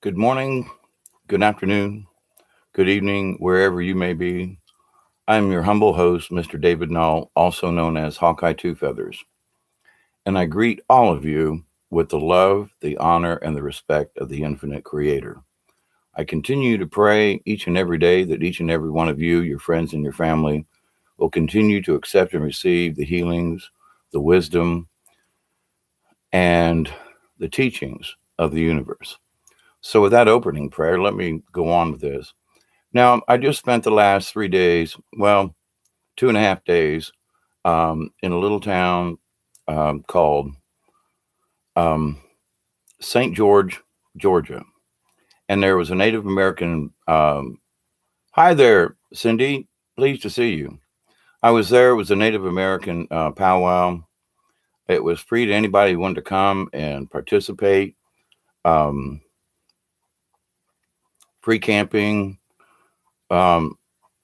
Good morning, good afternoon, good evening, wherever you may be. I'm your humble host, Mr. David Null, also known as Hawkeye Two Feathers, and I greet all of you with the love, the honor, and the respect of the infinite creator. I continue to pray each and every day that each and every one of you, your friends, and your family will continue to accept and receive the healings, the wisdom, and the teachings of the universe. So, with that opening prayer, let me go on with this. Now, I just spent the last 3 days, well, 2.5 days, in a little town called um, St. George, Georgia. And there was a Native American. Hi there, Cindy. Pleased to see you. I was there. It was a Native American powwow. It was free to anybody who wanted to come and participate. Um, Free camping, um,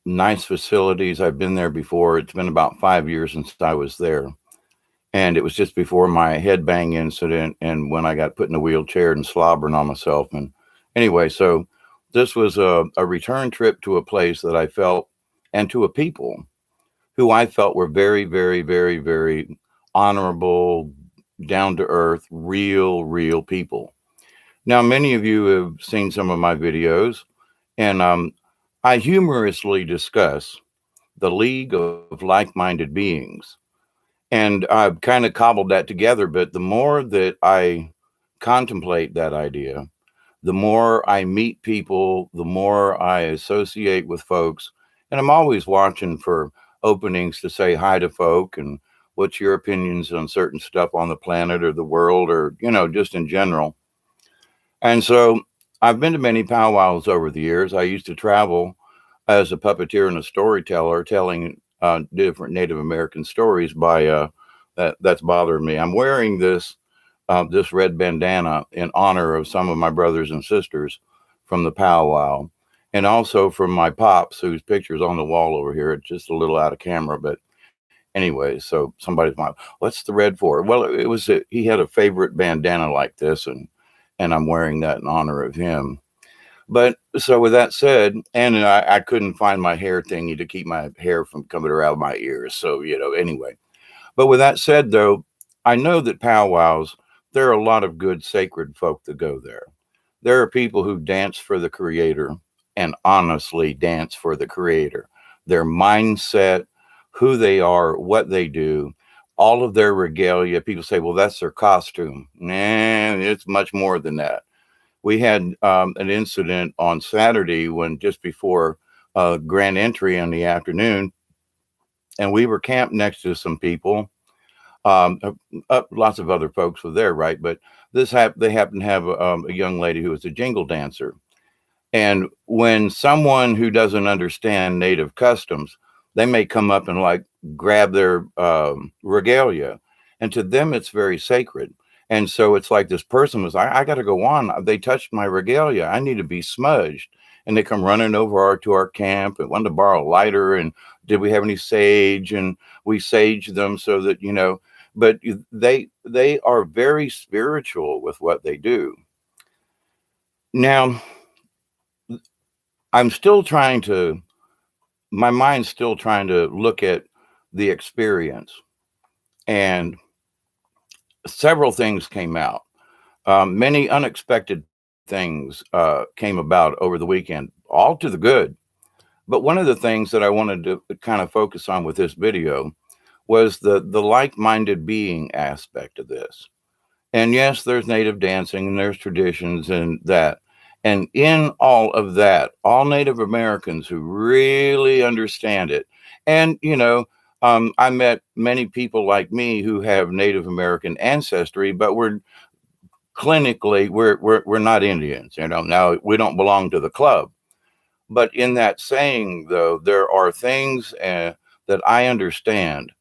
nice facilities. I've been there before. It's been about 5 years since I was there. And it was just before my head bang incident and when I got put in a wheelchair and slobbering on myself. And anyway, so this was a return trip to a place that I felt and to a people who I felt were very, very, very, very honorable, down to earth, real people. Now, many of you have seen some of my videos, and I humorously discuss the League of Like Minded Beings. And I've kind of cobbled that together, but the more that I contemplate that idea, the more I meet people, the more I associate with folks. And I'm always watching for openings to say hi to folk and what's your opinions on certain stuff on the planet or the world or, just in general. And so I've been to many powwows over the years. I used to travel as a puppeteer and a storyteller, telling different Native American stories. By that's bothering me. I'm wearing this red bandana in honor of some of my brothers and sisters from the powwow, and also from my pops, whose picture's on the wall over here. It's just a little out of camera, but anyway. So somebody's like, "What's the red for?" Well, he had a favorite bandana like this, and I'm wearing that in honor of him. But so with that said, and I couldn't find my hair thingy to keep my hair from coming around my ears. So, anyway. But with that said, though, I know that powwows, there are a lot of good sacred folk that go there. There are people who dance for the creator and honestly dance for the creator. Their mindset, who they are, what they do, all of their regalia. People say, well, that's their costume. Nah, it's much more than that. We had an incident on Saturday when just before grand entry in the afternoon, and we were camped next to some people. Lots of other folks were there, right? But they happened to have a young lady who was a jingle dancer. And when someone who doesn't understand native customs, they may come up and like grab their regalia. And to them, it's very sacred. And so it's like this person was, I got to go on. They touched my regalia. I need to be smudged. And they come running over to our camp and wanted to borrow a lighter. And did we have any sage? And we saged them so that, but they are very spiritual with what they do. Now, I'm still trying to, my mind's still trying to look at the experience. And several things came out. Many unexpected things came about over the weekend, all to the good. But one of the things that I wanted to kind of focus on with this video was the like-minded being aspect of this. And yes, there's native dancing and there's traditions and that. And in all of that, all Native Americans who really understand it. And, I met many people like me who have Native American ancestry, but we're not Indians. Now we don't belong to the club. But in that saying, though, there are things that I understand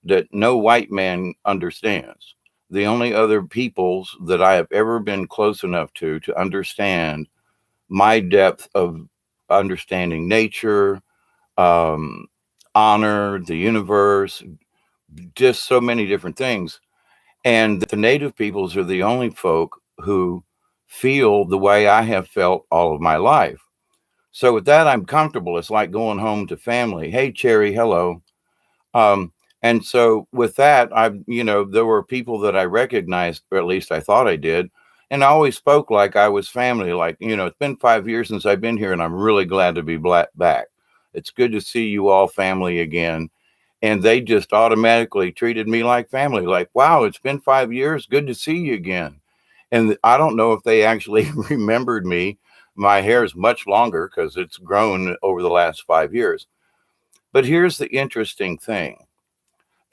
that no white man understands. The only other peoples that I have ever been close enough to understand my depth of understanding nature, um, honor, the universe, just so many different things. And the native peoples are the only folk who feel the way I have felt all of my life. So with that, I'm comfortable. It's like going home to family. Hey, Cherry, hello. Um, and so with that, there were people that I recognized, or at least I thought I did. And I always spoke like I was family. Like, it's been 5 years since I've been here, and I'm really glad to be back. It's good to see you all family again. And they just automatically treated me like family. Like, wow, it's been 5 years. Good to see you again. And I don't know if they actually remembered me. My hair is much longer because it's grown over the last 5 years. But here's the interesting thing.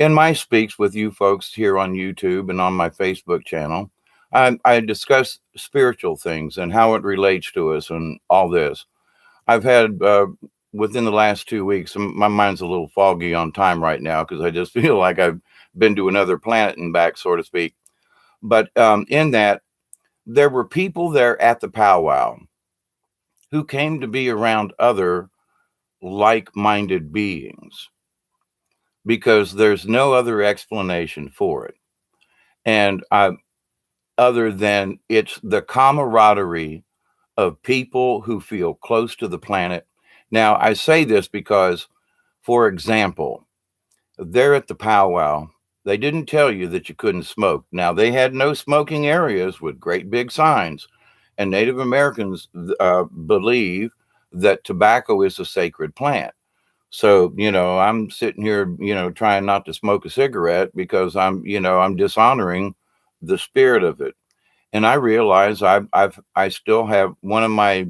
In my speaks with you folks here on YouTube and on my Facebook channel, I discuss spiritual things and how it relates to us and all this. I've had, within the last 2 weeks, my mind's a little foggy on time right now because I just feel like I've been to another planet and back, so to speak. But in that, there were people there at the powwow who came to be around other like-minded beings because there's no other explanation for it. And other than it's the camaraderie of people who feel close to the planet. Now, I say this because, for example, there at the powwow, they didn't tell you that you couldn't smoke. Now, they had no smoking areas with great big signs. And Native Americans believe that tobacco is a sacred plant. So, I'm sitting here, trying not to smoke a cigarette because I'm dishonoring the spirit of it. And I realize I still have one of my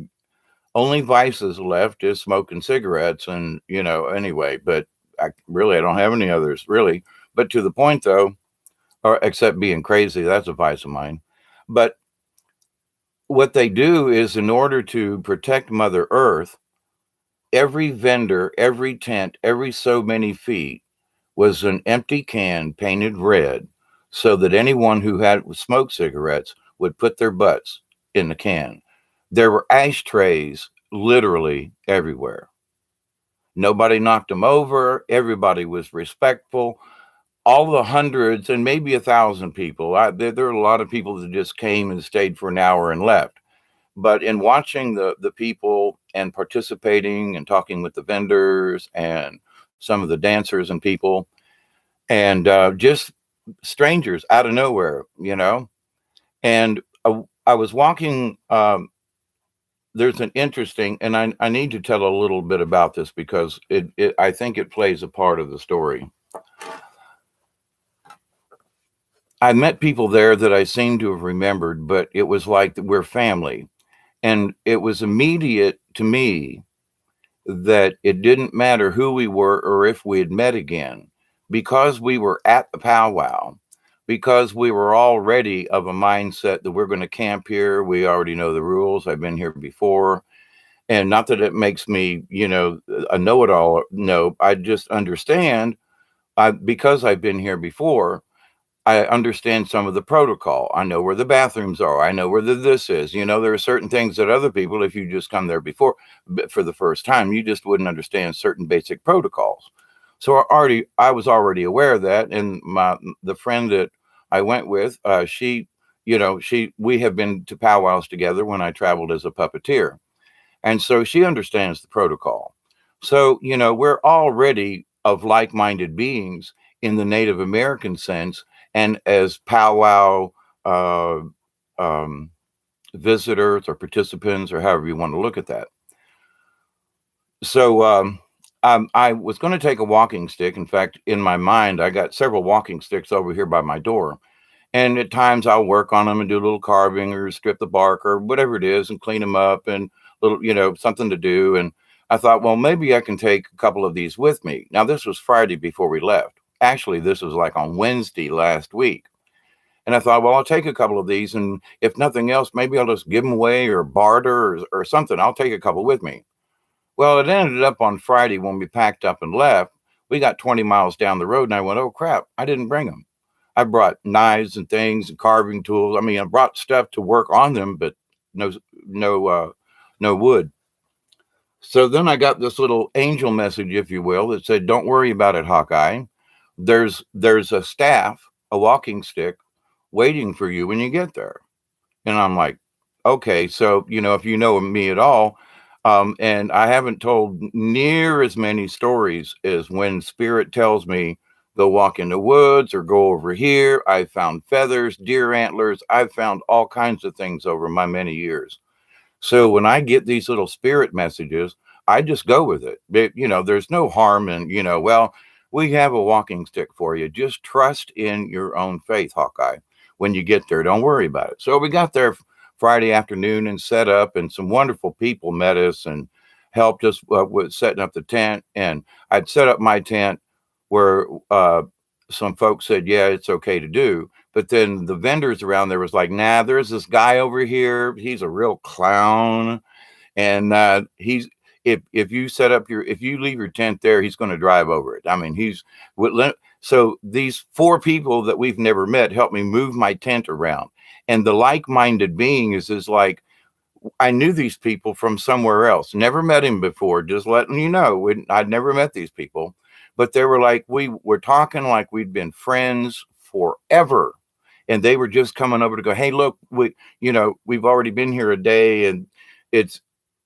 only vices left is smoking cigarettes. And, anyway, but I don't have any others really. But to the point though, or except being crazy, that's a vice of mine. But what they do is in order to protect Mother Earth, every vendor, every tent, every so many feet was an empty can painted red so that anyone who had smoked cigarettes would put their butts in the can. There were ashtrays literally everywhere. Nobody knocked them over. Everybody was respectful. All the hundreds and maybe 1,000 people, there are a lot of people that just came and stayed for an hour and left. But in watching the people and participating and talking with the vendors and some of the dancers and people and just strangers out of nowhere, and I was walking. There's an interesting, and I need to tell a little bit about this because I think it plays a part of the story. I met people there that I seem to have remembered, but it was like we're family. And it was immediate to me that it didn't matter who we were or if we had met again, because we were at the powwow, because we were already of a mindset that we're going to camp here. We already know the rules. I've been here before. And not that it makes me, a know-it-all. No, I just understand because I've been here before. I understand some of the protocol. I know where the bathrooms are. I know where this is. There are certain things that other people, if you just come there before for the first time, you just wouldn't understand certain basic protocols. So I was already aware of that. And the friend that I went with, we have been to powwows together when I traveled as a puppeteer. And so she understands the protocol. So, we're already of like-minded beings in the Native American sense and as powwow visitors or participants or however you want to look at that. So I was going to take a walking stick. In fact, in my mind, I got several walking sticks over here by my door. And at times I'll work on them and do a little carving or strip the bark or whatever it is and clean them up and little, something to do. And I thought, well, maybe I can take a couple of these with me. Now, this was Friday before we left. Actually, this was like on Wednesday last week. And I thought, well, I'll take a couple of these. And if nothing else, maybe I'll just give them away or barter or something. I'll take a couple with me. Well, it ended up on Friday when we packed up and left. We got 20 miles down the road and I went, oh, crap, I didn't bring them. I brought knives and things and carving tools. I mean, I brought stuff to work on them, but no wood. So then I got this little angel message, if you will, that said, don't worry about it, Hawkeye. There's a staff, a walking stick waiting for you when you get there. And I'm like, okay, so, if you know me at all, and I haven't told near as many stories as when spirit tells me, go walk in the woods or go over here. I found feathers, deer antlers. I've found all kinds of things over my many years. So when I get these little spirit messages, I just go with it. There's no harm in, well, we have a walking stick for you. Just trust in your own faith, Hawkeye. When you get there, don't worry about it. So we got there Friday afternoon and set up, and some wonderful people met us and helped us with setting up the tent. And I'd set up my tent where some folks said, yeah, it's okay to do. But then the vendors around there was like, nah, there's this guy over here. He's a real clown. And he's, if you set up if you leave your tent there, he's going to drive over it. I mean, so these four people that we've never met helped me move my tent around. And the like-minded being is like, I knew these people from somewhere else, never met him before, just letting you know, I'd never met these people, but they were like, we were talking like we'd been friends forever. And they were just coming over to go, hey, look, we've already been here a day, and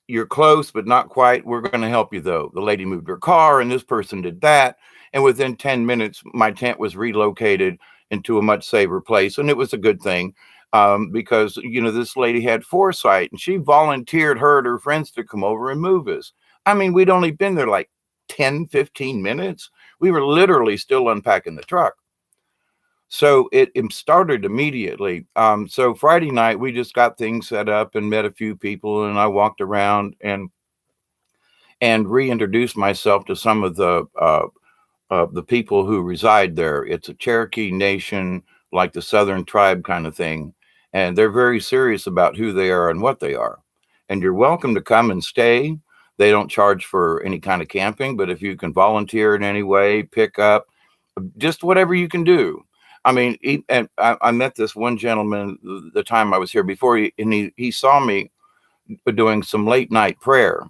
you're close, but not quite. We're going to help you though. The lady moved her car and this person did that. And within 10 minutes, my tent was relocated into a much safer place. And it was a good thing. Because, this lady had foresight, and she volunteered her and her friends to come over and move us. I mean, we'd only been there like 10, 15 minutes. We were literally still unpacking the truck. So it started immediately. So Friday night, we just got things set up and met a few people, and I walked around and reintroduced myself to some of the people who reside there. It's a Cherokee Nation, like the Southern tribe kind of thing. And they're very serious about who they are and what they are. And you're welcome to come and stay. They don't charge for any kind of camping, but if you can volunteer in any way, pick up, just whatever you can do. I mean, I met this one gentleman the time I was here before, he saw me doing some late night prayer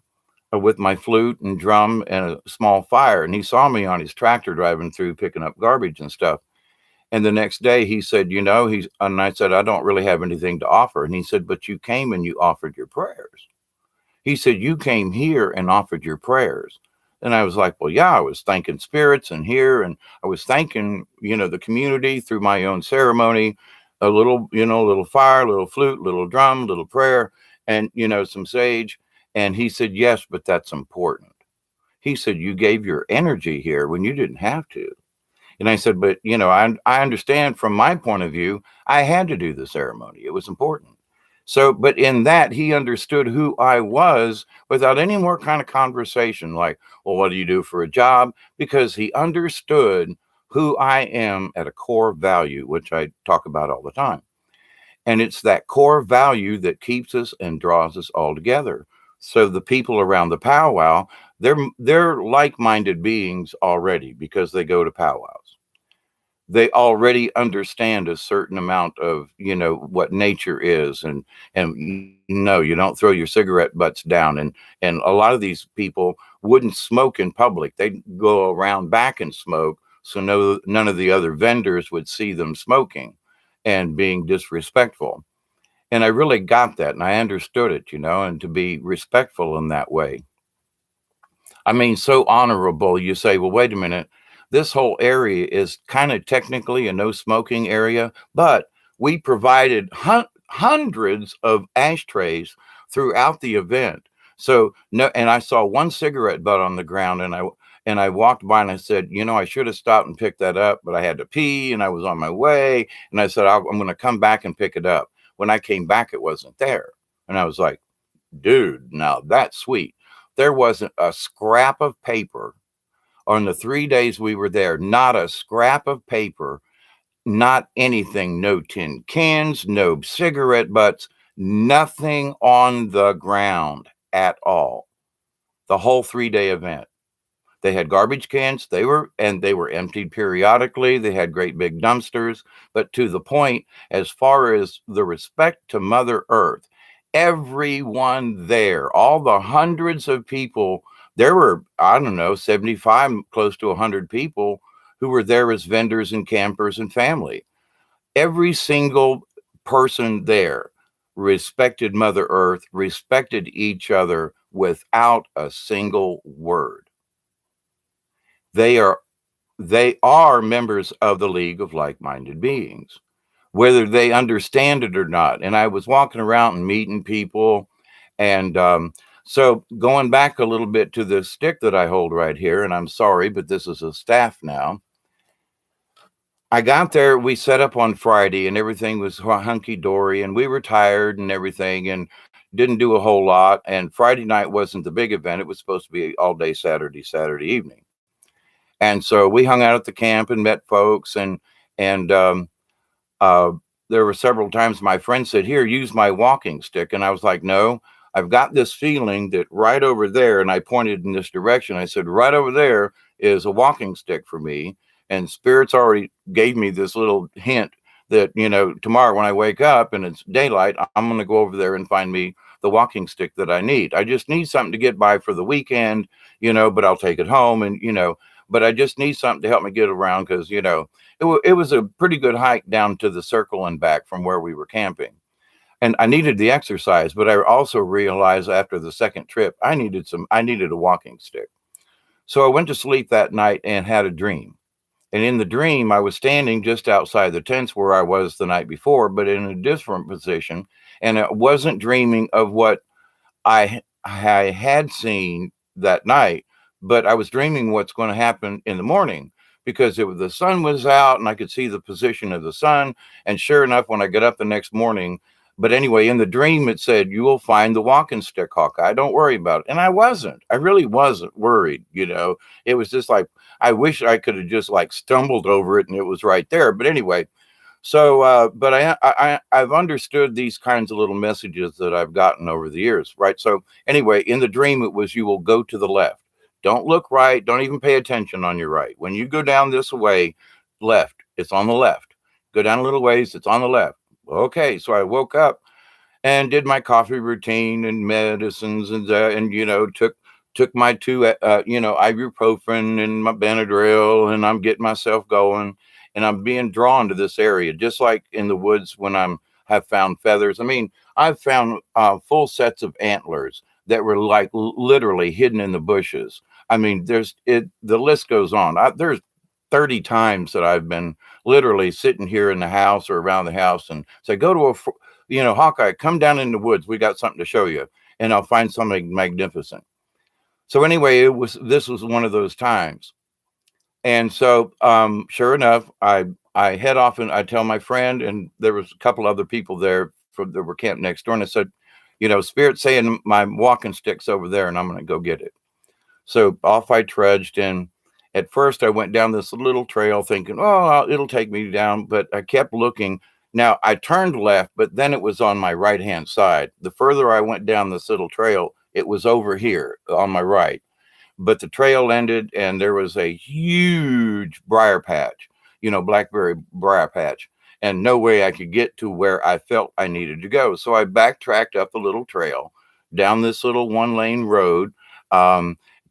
with my flute and drum and a small fire. And he saw me on his tractor driving through, picking up garbage and stuff. And the next day he said, and I said, I don't really have anything to offer. And he said, but you came and you offered your prayers. He said, you came here and offered your prayers. And I was like, well, yeah, I was thanking spirits and here. And I was thanking, the community through my own ceremony, a little fire, little flute, little drum, little prayer, and, some sage. And he said, yes, but that's important. He said, you gave your energy here when you didn't have to. And I said, but, I understand from my point of view, I had to do the ceremony. It was important. So, but in that, he understood who I was without any more kind of conversation like, well, what do you do for a job? Because he understood who I am at a core value, which I talk about all the time. And it's that core value that keeps us and draws us all together. So the people around the powwow, they're like-minded beings already because they go to powwows. They already understand a certain amount of, what nature is, and you don't throw your cigarette butts down. And a lot of these people wouldn't smoke in public. They'd go around back and smoke. So none of the other vendors would see them smoking and being disrespectful. And I really got that, and I understood it, and to be respectful in that way. I mean, so honorable. You say, well, wait a minute. This whole area is kind of technically a no smoking area, but we provided hundreds of ashtrays throughout the event. So no, and I saw one cigarette butt on the ground, and I walked by and I said, I should have stopped and picked that up, but I had to pee and I was on my way. And I said, I'm going to come back and pick it up. When I came back, it wasn't there. And I was like, dude, now that's sweet. There wasn't a scrap of paper on the 3 days we were there, not a scrap of paper, not anything, no tin cans, no cigarette butts, nothing on the ground at all. The whole 3-day event. They had garbage cans. They were emptied periodically. They had great big dumpsters, but to the point, as far as the respect to Mother Earth, everyone there, all the hundreds of people, there were, I don't know, 75, close to 100 people who were there as vendors and campers and family. Every single person there respected Mother Earth, respected each other without a single word. They are members of the League of Like-Minded Beings, whether they understand it or not. And I was walking around and meeting people. And so going back a little bit to this stick that I hold right here, and I'm sorry, but this is a staff now. I got there, we set up on Friday and everything was hunky dory and we were tired and everything and didn't do a whole lot. And Friday night wasn't the big event. It was supposed to be all day Saturday evening. And so we hung out at the camp and met folks and uh, there were several times my friend said, "Here, use my walking stick." And I was like, "No, I've got this feeling that right over there," and I pointed in this direction. I said, "Right over there is a walking stick for me." And spirits already gave me this little hint that, tomorrow when I wake up and it's daylight, I'm going to go over there and find me the walking stick that I need. I just need something to get by for the weekend, but I'll take it home but I just need something to help me get around because, it was a pretty good hike down to the circle and back from where we were camping. And I needed the exercise, but I also realized after the second trip, I needed a walking stick. So I went to sleep that night and had a dream. And in the dream, I was standing just outside the tents where I was the night before, but in a different position. And I wasn't dreaming of what I had seen that night, but I was dreaming what's going to happen in the morning because the sun was out and I could see the position of the sun. And sure enough, when I got up the next morning, but anyway, in the dream, it said, "You will find the walking stick, Hawkeye. Don't worry about it." And I wasn't. I really wasn't worried. It was just like, I wish I could have just like stumbled over it and it was right there. But anyway, so, but I've understood these kinds of little messages that I've gotten over the years, right? So anyway, in the dream, it was, "You will go to the left. Don't look right. Don't even pay attention on your right. When you go down this way, left, it's on the left. Go down a little ways, it's on the left." Okay, so I woke up and did my coffee routine and medicines and took my two ibuprofen and my Benadryl, and I'm getting myself going and I'm being drawn to this area just like in the woods when have found feathers. I mean, I've found full sets of antlers that were like literally hidden in the bushes. I mean, the list goes on. There's 30 times that I've been literally sitting here in the house or around the house and say, "Go to Hawkeye, come down in the woods. We got something to show you." And I'll find something magnificent. So anyway, this was one of those times. And so, sure enough, I head off and I tell my friend, and there was a couple other people there that were camped next door. And I said, "Spirit's saying my walking stick's over there and I'm going to go get it." So off I trudged, and at first I went down this little trail thinking, "Oh, it'll take me down." But I kept looking. Now I turned left, but then it was on my right-hand side. The further I went down this little trail, it was over here on my right. But the trail ended and there was a huge briar patch, blackberry briar patch, and no way I could get to where I felt I needed to go. So I backtracked up the little trail down this little one-lane road,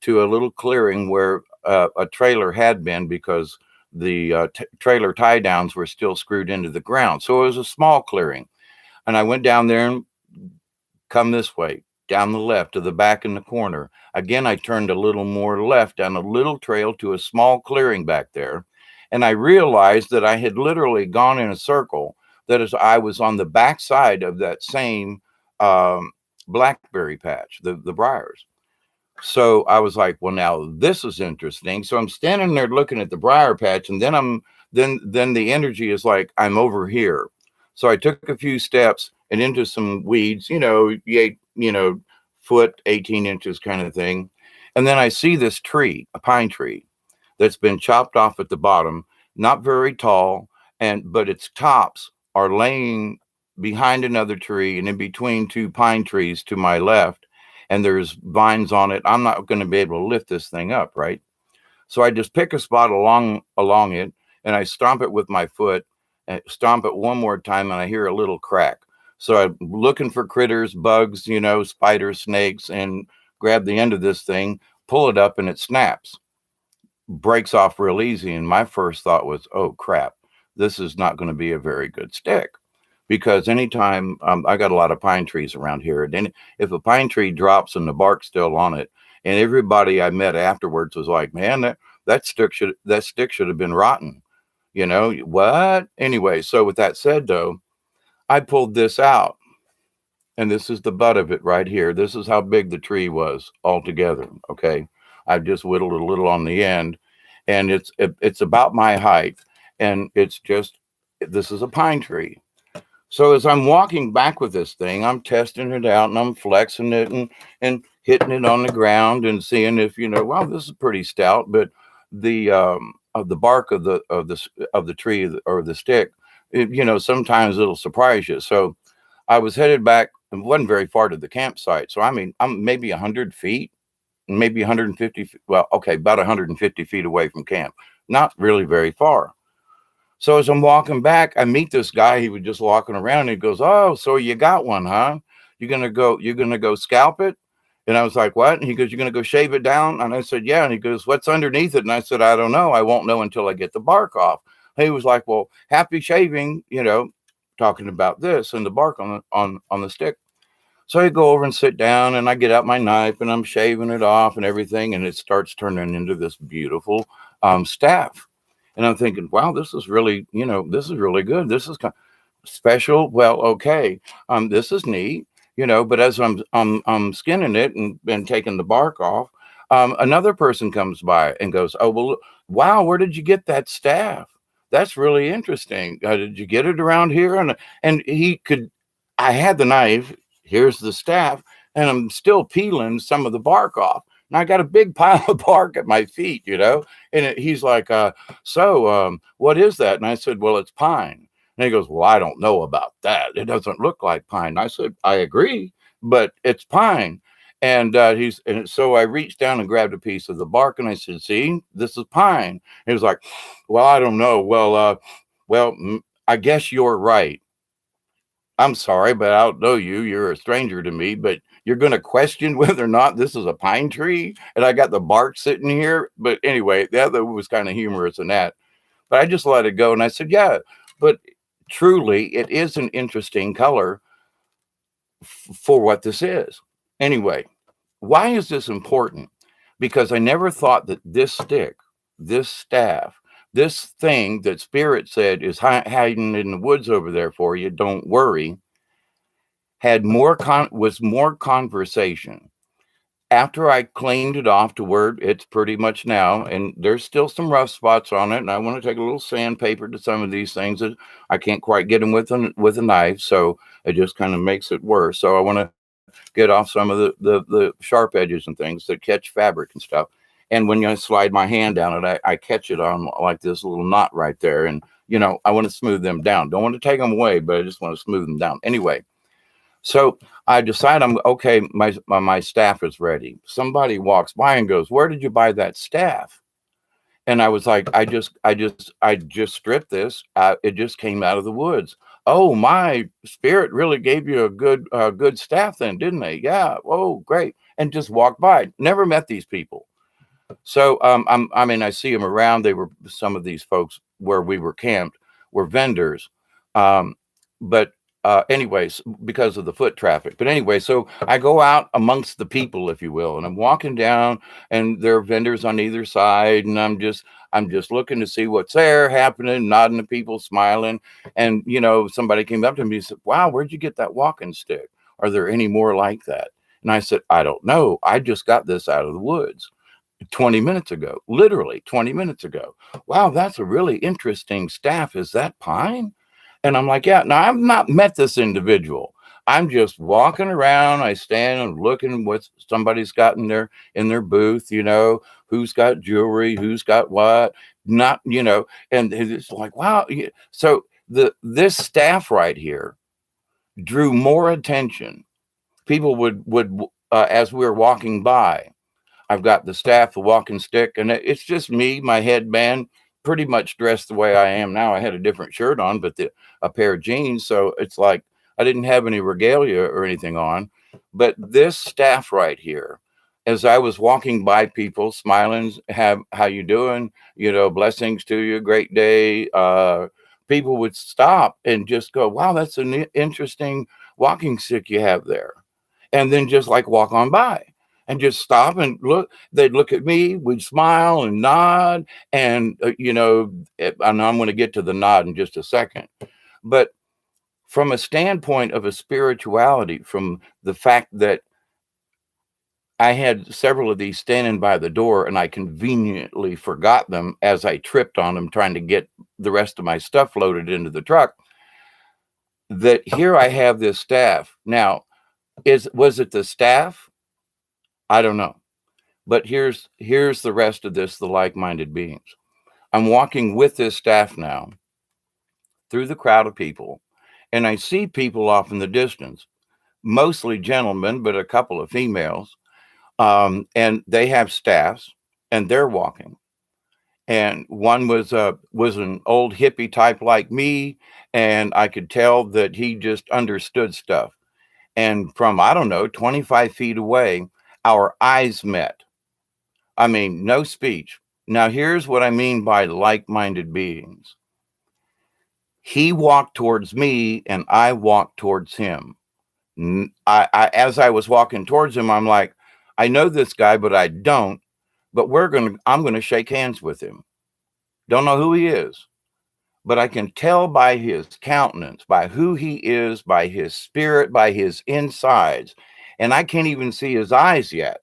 to a little clearing where a trailer had been because the trailer tie downs were still screwed into the ground. So it was a small clearing. And I went down there and come this way, down the left to the back in the corner. Again, I turned a little more left down a little trail to a small clearing back there. And I realized that I had literally gone in a circle, that is, I was on the back side of that same blackberry patch, the briars. So I was like, "Well, now this is interesting." So I'm standing there looking at the briar patch, and then the energy is like, I'm over here. So I took a few steps and into some weeds, foot, 18 inches kind of thing. And then I see this tree, a pine tree, that's been chopped off at the bottom, not very tall, but its tops are laying behind another tree and in between two pine trees to my left, and there's vines on it. I'm not going to be able to lift this thing up, right? So I just pick a spot along it and I stomp it with my foot, and stomp it one more time, and I hear a little crack. So I'm looking for critters, bugs, spiders, snakes, and grab the end of this thing, pull it up, and it snaps, breaks off real easy. And my first thought was, "Oh crap, this is not going to be a very good stick," because anytime I got a lot of pine trees around here, and then if a pine tree drops and the bark's still on it, and everybody I met afterwards was like, "Man, that stick should have been rotten." You know what? Anyway, so with that said, though, I pulled this out, and this is the butt of it right here. This is how big the tree was altogether. Okay, I've just whittled a little on the end, and it's about my height, and it's just this is a pine tree. So as I'm walking back with this thing, I'm testing it out and I'm flexing it and hitting it on the ground and seeing if wow, this is pretty stout, but the of the bark of the tree or the stick, sometimes it'll surprise you. So I was headed back. It wasn't very far to the campsite. So I mean, I'm maybe 100 feet, maybe 150. Well, okay, about 150 feet away from camp. Not really very far. So as I'm walking back, I meet this guy. He was just walking around. And he goes, "Oh, so you got one, huh? You're gonna go scalp it?" And I was like, "What?" And he goes, "You're gonna go shave it down?" And I said, "Yeah." And he goes, "What's underneath it?" And I said, "I don't know. I won't know until I get the bark off." And he was like, "Well, happy shaving," talking about this and the bark on the stick. So I go over and sit down, and I get out my knife and I'm shaving it off and everything, and it starts turning into this beautiful staff. And I'm thinking, wow, this is really good. This is kind of special. Well, okay, this is neat, But as I'm skinning it and taking the bark off, another person comes by and goes, "Oh well, wow, where did you get that staff? That's really interesting. Did you get it around here?" And he could, I had the knife. Here's the staff, and I'm still peeling some of the bark off. And I got a big pile of bark at my feet, he's like, "So, what is that?" And I said, "Well, it's pine." And he goes, "Well, I don't know about that. It doesn't look like pine." And I said, "I agree, but it's pine." And so I reached down and grabbed a piece of the bark, and I said, "See, this is pine." He was like, "Well, I don't know. I guess you're right. I'm sorry, but I don't know you. You're a stranger to me, but you're going to question whether or not this is a pine tree. And I got the bark sitting here." But anyway, the other was kind of humorous in that. But I just let it go. And I said, "Yeah, but truly, it is an interesting color for what this is." Anyway, why is this important? Because I never thought that this stick, this staff, this thing that Spirit said is hiding in the woods over there for you, don't worry, was more conversation. After I cleaned it off to where it's pretty much now, and there's still some rough spots on it, and I want to take a little sandpaper to some of these things that I can't quite get them with a knife, so it just kind of makes it worse. So I want to get off some of the sharp edges and things that catch fabric and stuff. And when I slide my hand down it, I catch it on like this little knot right there, and I want to smooth them down. Don't want to take them away, but I just want to smooth them down. Anyway, so I decide I'm okay. My staff is ready. Somebody walks by and goes, "Where did you buy that staff?" And I was like, I just stripped this. It just came out of the woods." "Oh, my Spirit really gave you a good staff then, didn't they?" "Yeah." "Oh, great." And just walked by. Never met these people. So I mean, I see them around. They were some of these folks where we were camped were vendors, um, but anyways, because of the foot traffic. But anyway, so I go out amongst the people, if you will, and I'm walking down, and there are vendors on either side, and I'm just looking to see what's there happening, nodding to people, smiling, and somebody came up to me and said, "Wow, where'd you get that walking stick? Are there any more like that?" And I said, "I don't know. I just got this out of the woods 20 minutes ago, literally 20 minutes ago." "Wow, that's a really interesting staff. Is that pine?" And I'm like, "Yeah." Now, I've not met this individual. I'm just walking around. I stand and looking what somebody's got in their booth, who's got jewelry, who's got what, not, and it's like, wow. So this staff right here drew more attention. People would as we were walking by. I've got the staff, the walking stick, and it's just me, my headband, pretty much dressed the way I am now. I had a different shirt on, but a pair of jeans. So it's like I didn't have any regalia or anything on. But this staff right here, as I was walking by people, smiling, how you doing? Blessings to you, great day. people would stop and just go, wow, that's an interesting walking stick you have there. And then just like walk on by and just stop and look. They'd look at me, we'd smile and nod. And, and I'm going to get to the nod in just a second. But from a standpoint of a spirituality, from the fact that I had several of these standing by the door and I conveniently forgot them as I tripped on them trying to get the rest of my stuff loaded into the truck, that here I have this staff. Now, was it the staff? I don't know. But here's the rest of this, the like-minded beings. I'm walking with this staff now through the crowd of people, and I see people off in the distance, mostly gentlemen, but a couple of females. And they have staffs and they're walking. And one was an old hippie type like me, and I could tell that he just understood stuff. And from, I don't know, 25 feet away, our eyes met. I mean, no speech. Now, here's what I mean by like-minded beings. He walked towards me and I walked towards him. As I was walking towards him, I'm like, I know this guy, but I don't. But I'm going to shake hands with him. Don't know who he is, but I can tell by his countenance, by who he is, by his spirit, by his insides. And I can't even see his eyes yet,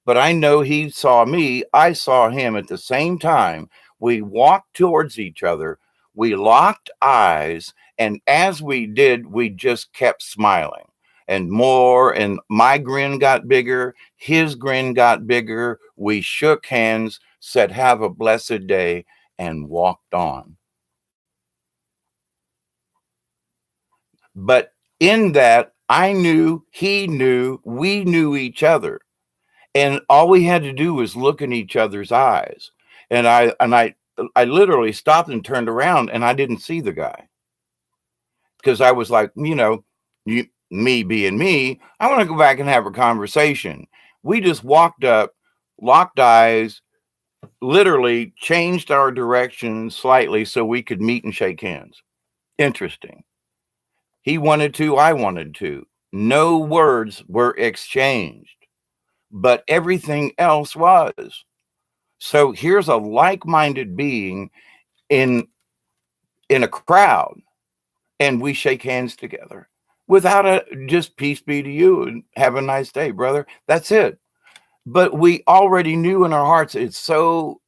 but I know he saw me. I saw him at the same time. We walked towards each other. We locked eyes. And as we did, we just kept smiling. And more, and my grin got bigger, his grin got bigger. We shook hands, said, have a blessed day, and walked on. But in that, I knew, he knew, we knew each other. And all we had to do was look in each other's eyes. And I literally stopped and turned around, and I didn't see the guy. Because I was like, me being me, I want to go back and have a conversation. We just walked up, locked eyes, literally changed our direction slightly so we could meet and shake hands. Interesting. He wanted to, I wanted to. No words were exchanged, but everything else was. So here's a like-minded being in a crowd, and we shake hands together without just peace be to you and have a nice day, brother. That's it. But we already knew in our hearts. It's so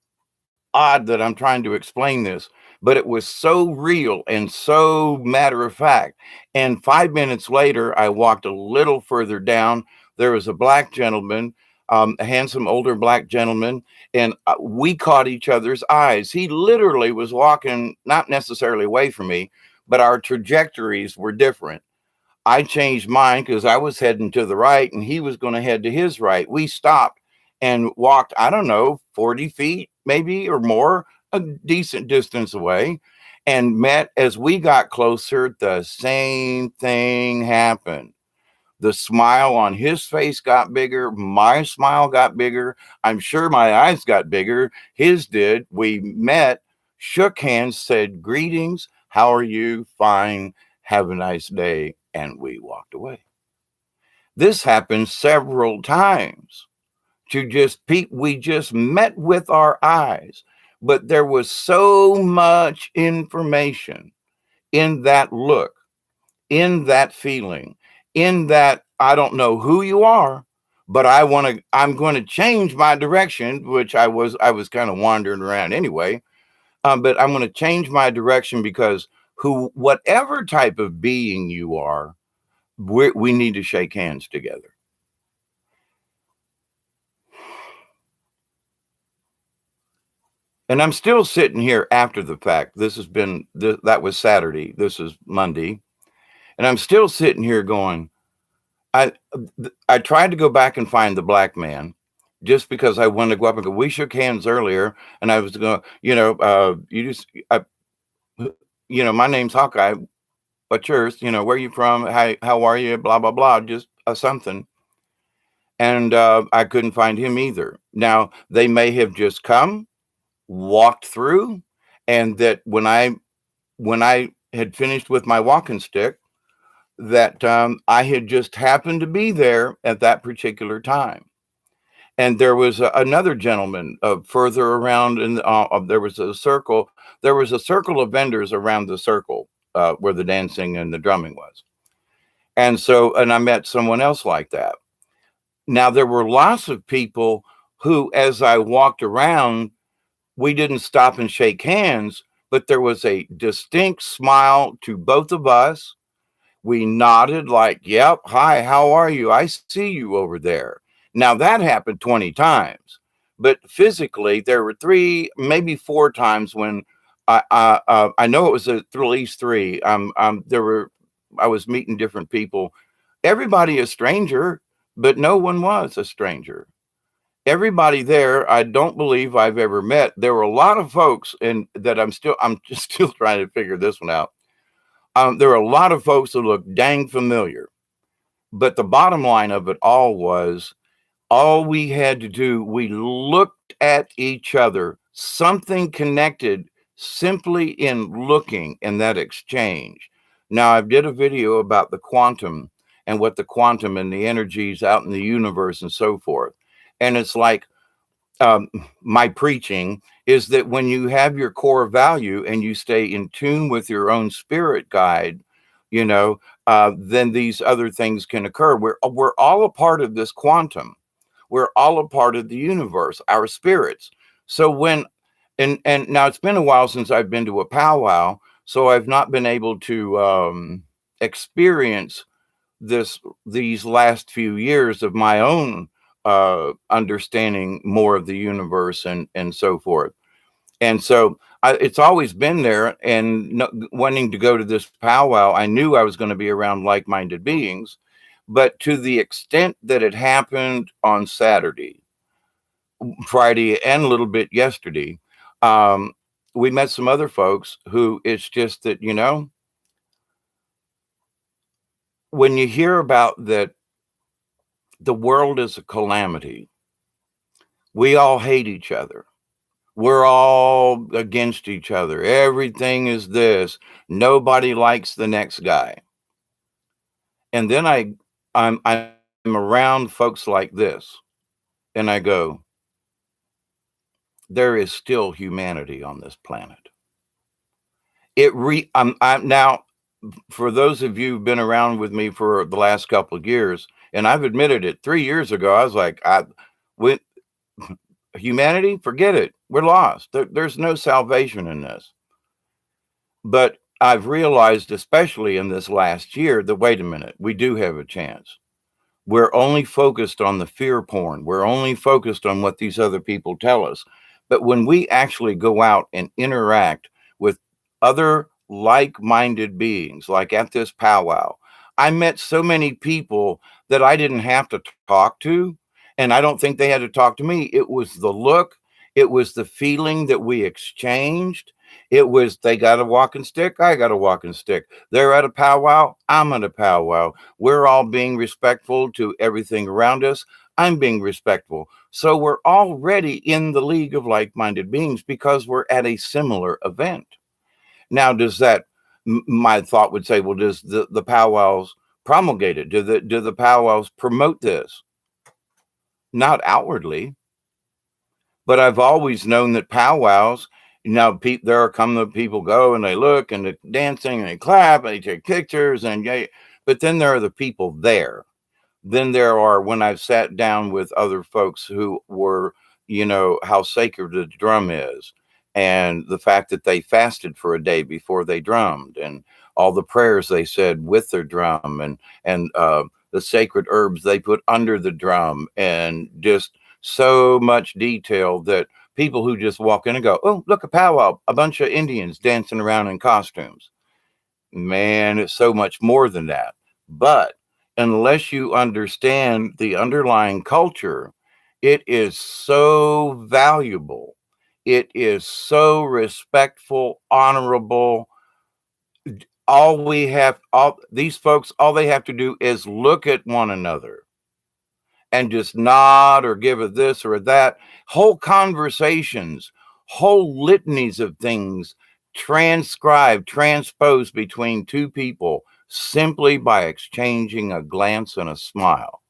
odd that I'm trying to explain this, but it was so real and so matter of fact. And 5 minutes later, I walked a little further down. There was a black gentleman, a handsome older black gentleman, and we caught each other's eyes. He literally was walking, not necessarily away from me, but our trajectories were different. I changed mine because I was heading to the right and he was going to head to his right. We stopped and walked, I don't know, 40 feet maybe or more, a decent distance away, and met. As we got closer, the same thing happened. The smile on his face got bigger. My smile got bigger. I'm sure my eyes got bigger. His did. We met, shook hands, said, greetings. How are you? Fine. Have a nice day. And we walked away. This happened several times. We just met with our eyes, but there was so much information in that look, in that feeling, in that I don't know who you are, but I'm going to change my direction, which I was kind of wandering around anyway. But I'm going to change my direction because whatever type of being you are, we need to shake hands together. And I'm still sitting here after the fact. That was Saturday. This is Monday. And I'm still sitting here going, I tried to go back and find the black man just because I wanted to go up and go, we shook hands earlier. And I was going, my name's Hawkeye. What's yours? Where are you from? How are you? Blah, blah, blah. Just something. And I couldn't find him either. Now, they may have just come, walked through, and that when I when I had finished with my walking stick, that I had just happened to be there at that particular time. And there was another gentleman further around, and there was a circle. There was a circle of vendors around the circle where the dancing and the drumming was. And so, and I met someone else like that. Now, there were lots of people who, as I walked around, we didn't stop and shake hands, but there was a distinct smile to both of us. We nodded like, yep, hi, how are you? I see you over there. Now that happened 20 times, but physically there were 3, maybe 4 times when I know it was at least 3. I was meeting different people. Everybody a stranger, but no one was a stranger. Everybody there, I don't believe I've ever met. There were a lot of folks, and that I'm just still trying to figure this one out. There were a lot of folks that looked dang familiar, but the bottom line of it all was, all we had to do, we looked at each other, something connected simply in looking in that exchange. Now, I did a video about the quantum and what the quantum and the energies out in the universe and so forth. And it's like, my preaching is that when you have your core value and you stay in tune with your own spirit guide, then these other things can occur. We're all a part of this quantum. We're all a part of the universe, our spirits. So and now it's been a while since I've been to a powwow, so I've not been able to experience these last few years of my own understanding more of the universe and so forth. And so it's always been there, and wanting to go to this powwow, I knew I was going to be around like-minded beings, but to the extent that it happened on Saturday, Friday, and a little bit yesterday, we met some other folks who, it's just that, when you hear about that the world is a calamity, we all hate each other. We're all against each other. Everything is this. Nobody likes the next guy. And then I'm around folks like this, and I go, there is still humanity on this planet. I'm now, for those of you who've been around with me for the last couple of years, and I've admitted it, 3 years ago, I was like, with humanity, forget it. We're lost. There's no salvation in this. But I've realized, especially in this last year, that wait a minute, we do have a chance. We're only focused on the fear porn. We're only focused on what these other people tell us. But when we actually go out and interact with other like-minded beings, like at this powwow, I met so many people that I didn't have to talk to, and I don't think they had to talk to me. It was the look, it was the feeling that we exchanged. It was, they got a walking stick, I got a walking stick. They're at a powwow, I'm at a powwow. We're all being respectful to everything around us. I'm being respectful. So we're already in the league of like-minded beings because we're at a similar event. Now, does that, my thought would say, well, does the powwows promulgate it? Do the powwows promote this? Not outwardly, but I've always known that powwows, there are come the people go and they look and they're dancing and they clap and they take pictures but then there are the people there. Then there are, when I've sat down with other folks who were, how sacred the drum is, and the fact that they fasted for a day before they drummed, and all the prayers they said with their drum, and the sacred herbs they put under the drum, and just so much detail that people who just walk in and go, oh, look, a powwow, a bunch of Indians dancing around in costumes. Man, it's so much more than that. But unless you understand the underlying culture, it is so valuable. It is so respectful, honorable. These folks, all they have to do is look at one another and just nod or give a this or a that. Whole conversations, whole litanies of things transpose between two people simply by exchanging a glance and a smile.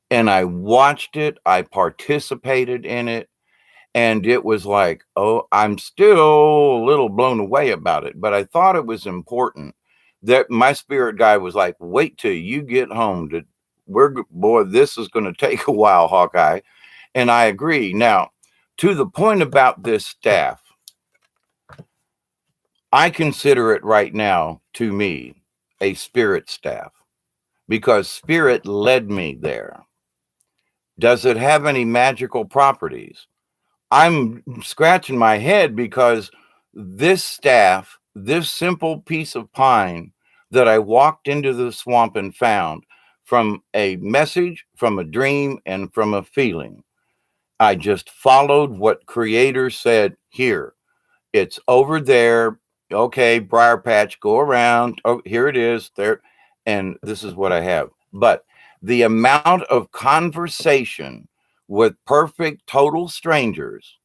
And I watched it, I participated in it, and it was like, oh, I'm still a little blown away about it, but I thought it was important that my spirit guide was like, wait till you get home to boy, this is going to take a while, Hawkeye. And I agree. Now, to the point about this staff, I consider it right now, to me, a spirit staff because spirit led me there. Does it have any magical properties? I'm scratching my head because this staff, this simple piece of pine that I walked into the swamp and found from a message, from a dream, and from a feeling, I just followed what Creator said here. It's over there. Okay, briar patch, go around. Oh, here it is. There. And this is what I have. But the amount of conversation with perfect total strangers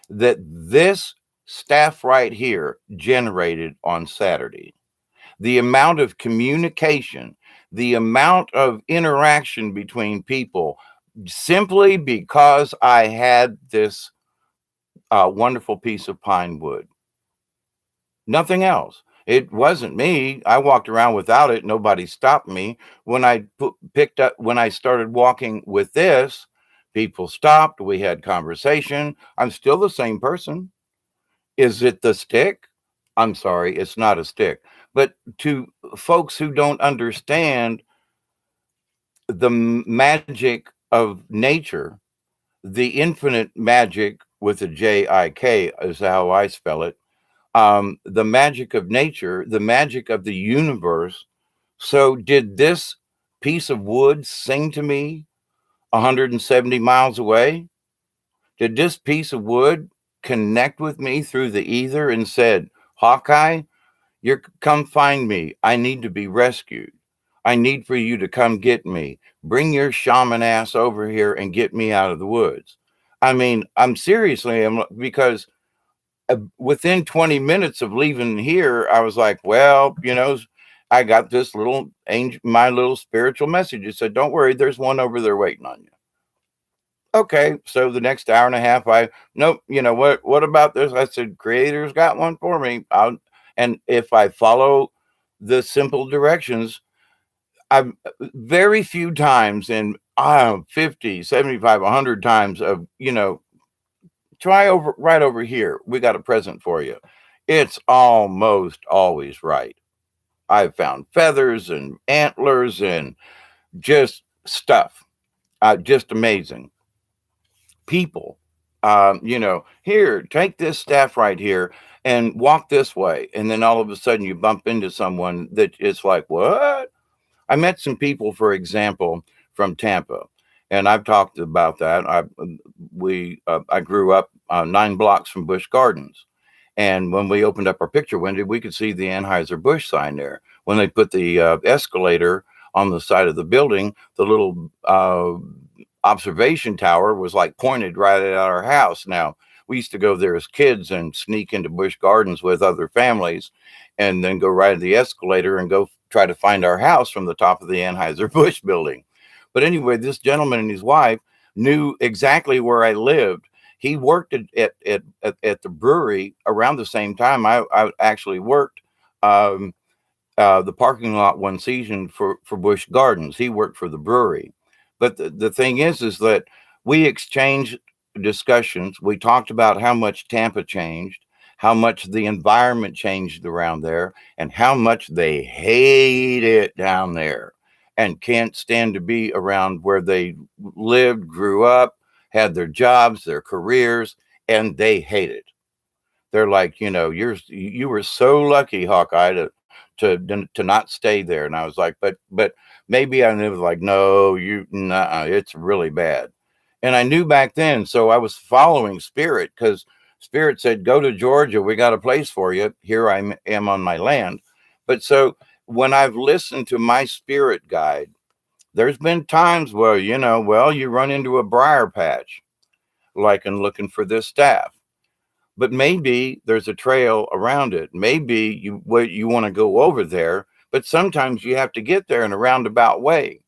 that this staff right here generated on Saturday, the amount of communication, the amount of interaction between people, simply because I had this wonderful piece of pine wood. Nothing else. It wasn't me. I walked around without it. Nobody stopped me. When when I started walking with this, people stopped. We had conversation. I'm still the same person. Is it the stick? I'm sorry, it's not a stick. But to folks who don't understand the magic of nature, the infinite magic with a JIK is how I spell it. The magic of nature, the magic of the universe. So, did this piece of wood sing to me 170 miles away? Did this piece of wood connect with me through the ether and said, Hawkeye, you're come find me. I need to be rescued. I need for you to come get me. Bring your shaman ass over here and get me out of the woods. I mean, because within 20 minutes of leaving here, I was like, well, I got this little angel, my little spiritual message. It said, don't worry, there's one over there waiting on you. Okay, so the next hour and a half, nope, what about this? I said, Creator's got one for me. And if I follow the simple directions, I've very few times in 50, 75, 100 times of, try right over here. We got a present for you. It's almost always right. I've found feathers and antlers and just stuff. Just amazing. People, here, take this staff right here and walk this way. And then all of a sudden you bump into someone that it's like, what? I met some people, for example, from Tampa, and I've talked about that. I grew up 9 blocks from Busch Gardens. And when we opened up our picture window, we could see the Anheuser-Busch sign there. When they put the escalator on the side of the building, the little observation tower was like pointed right at our house. Now, we used to go there as kids and sneak into Busch Gardens with other families and then go ride the escalator and go try to find our house from the top of the Anheuser-Busch building. But anyway, this gentleman and his wife knew exactly where I lived. He worked at the brewery around the same time I actually worked the parking lot one season for Busch Gardens. He worked for the brewery. But the thing is that we exchanged discussions. We talked about how much Tampa changed, how much the environment changed around there, and how much they hate it down there and can't stand to be around where they lived, grew up, had their jobs, their careers, and they hate it. They're like, you were so lucky, Hawkeye, to not stay there. And I was like, but maybe I was like, no, it's really bad. And I knew back then, so I was following Spirit because Spirit said, go to Georgia. We got a place for you. Here I am on my land. But so when I've listened to my spirit guide, there's been times where, you run into a briar patch, like in looking for this staff. but maybe there's a trail around it. Maybe you want to go over there, but sometimes you have to get there in a roundabout way.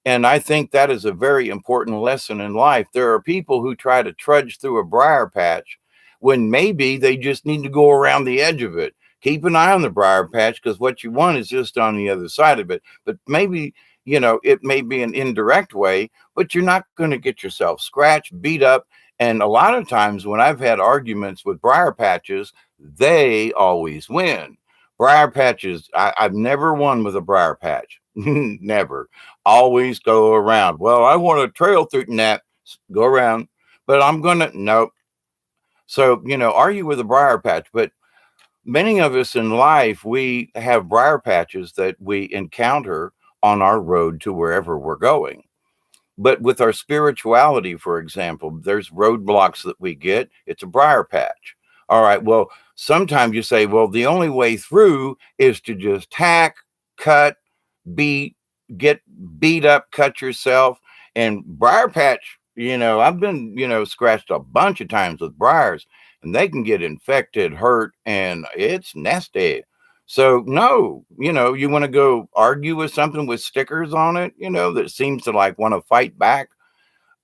And I think that is a very important lesson in life. There are people who try to trudge through a briar patch when maybe they just need to go around the edge of it. Keep an eye on the briar patch, because what you want is just on the other side of it. But maybe, it may be an indirect way, but you're not going to get yourself scratched, beat up. And a lot of times when I've had arguments with briar patches, they always win. Briar patches, I've never won with a briar patch. Never. Always go around. Well, I want to trail through that. Go around. But I'm going to, nope. So, argue with a briar patch. But many of us in life, we have briar patches that we encounter on our road to wherever we're going. But with our spirituality, for example, there's roadblocks that we get. It's a briar patch. All right. Well, sometimes you say, well, the only way through is to just hack, cut, get beat up, cut yourself. And briar patch, I've been, scratched a bunch of times with briars, and they can get infected, hurt, and it's nasty. So no, you want to go argue with something with stickers on it, that seems to like want to fight back,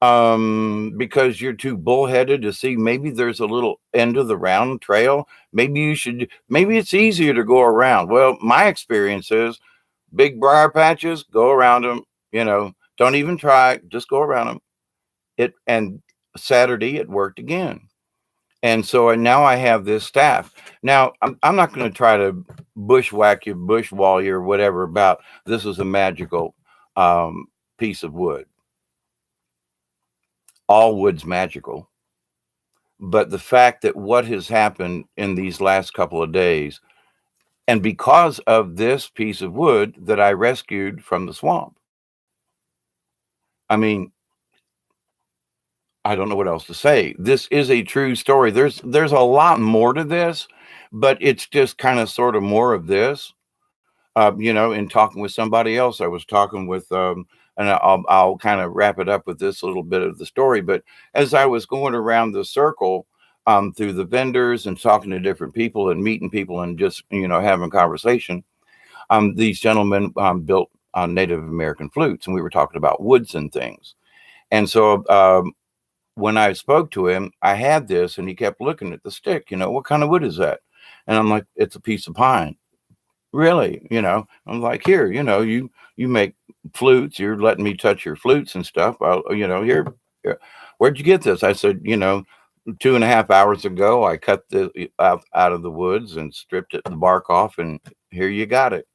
because you're too bullheaded to see maybe there's a little end of the round trail. Maybe it's easier to go around. Well, my experience is big briar patches, go around them, don't even try, just go around them. And Saturday it worked again. And so now I have this staff. Now, I'm not going to try to bushwhack you, bushwall you, or whatever about this is a magical piece of wood. All wood's magical. But the fact that what has happened in these last couple of days, and because of this piece of wood that I rescued from the swamp, I mean, I don't know what else to say. This is a true story. There's a lot more to this, but it's just kind of sort of more of this. In talking with somebody else, I was talking with, and I'll kind of wrap it up with this little bit of the story. But as I was going around the circle, through the vendors and talking to different people and meeting people and just, having conversation, these gentlemen built Native American flutes, and we were talking about woods and things. And so when I spoke to him, I had this, and he kept looking at the stick. What kind of wood is that? And I'm like, it's a piece of pine. Really? I'm like, here, you make flutes. You're letting me touch your flutes and stuff. Here, where'd you get this? I said, 2.5 hours ago, I cut the out of the woods and stripped the bark off, and here you got it.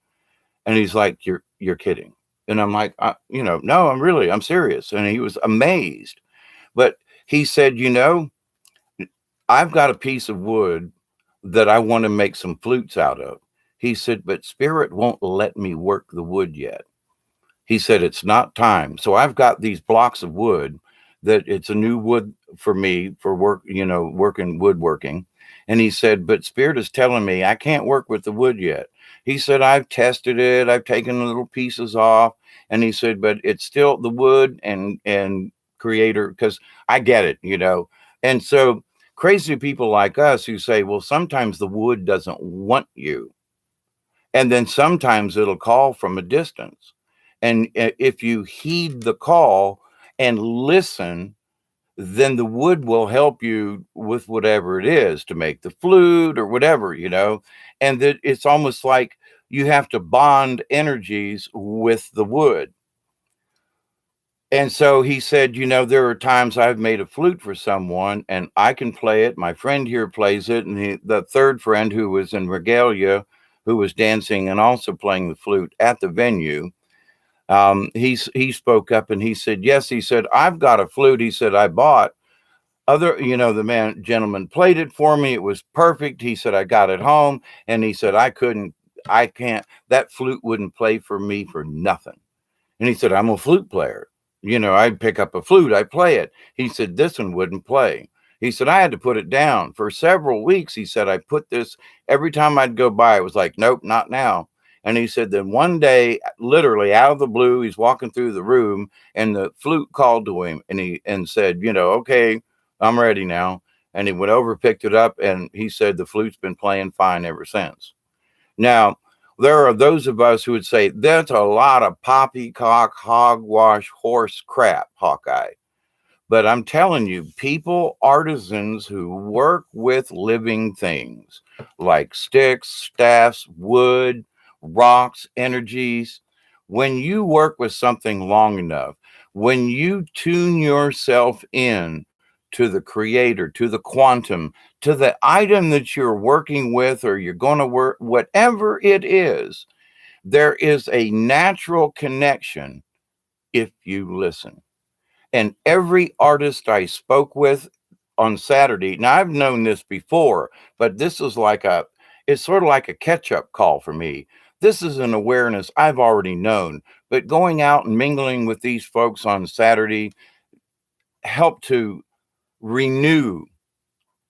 And he's like, you're kidding. And I'm like, no, I'm serious. And he was amazed. But he said, I've got a piece of wood that I want to make some flutes out of. He said, but Spirit won't let me work the wood yet. He said, it's not time. So I've got these blocks of wood that it's a new wood for me for work, working woodworking. And he said, but Spirit is telling me I can't work with the wood yet. He said, I've tested it. I've taken little pieces off. And he said, but it's still the wood and Creator, because I get it, And so crazy people like us who say, well, sometimes the wood doesn't want you. And then sometimes it'll call from a distance. And if you heed the call and listen, then the wood will help you with whatever it is to make the flute or whatever, and that it's almost like you have to bond energies with the wood. And so he said, there are times I've made a flute for someone and I can play it. My friend here plays it. And the third friend, who was in regalia, who was dancing and also playing the flute at the venue, he spoke up and he said, yes, he said, I've got a flute. He said, I bought the gentleman played it for me. It was perfect. He said, I got it home. And he said, that flute wouldn't play for me for nothing. And he said, I'm a flute player. I'd pick up a flute, I play it. He said, this one wouldn't play. He said, I had to put it down for several weeks. He said, I put this every time I'd go by. It was like, nope, not now. And he said, then one day, literally out of the blue, he's walking through the room and the flute called to him and said, okay, I'm ready now. And he went over, picked it up, and he said the flute's been playing fine ever since. Now, there are those of us who would say that's a lot of poppycock, hogwash, horse crap, Hawkeye. But I'm telling you, people, artisans who work with living things like sticks, staffs, wood, rocks, energies, when you work with something long enough, when you tune yourself in to the creator, to the quantum, to the item that you're working with or you're going to work, whatever it is, there is a natural connection if you listen. And every artist I spoke with on Saturday, now I've known this before, but this is like it's sort of like a catch up call for me. This is an awareness I've already known, but going out and mingling with these folks on Saturday helped to renew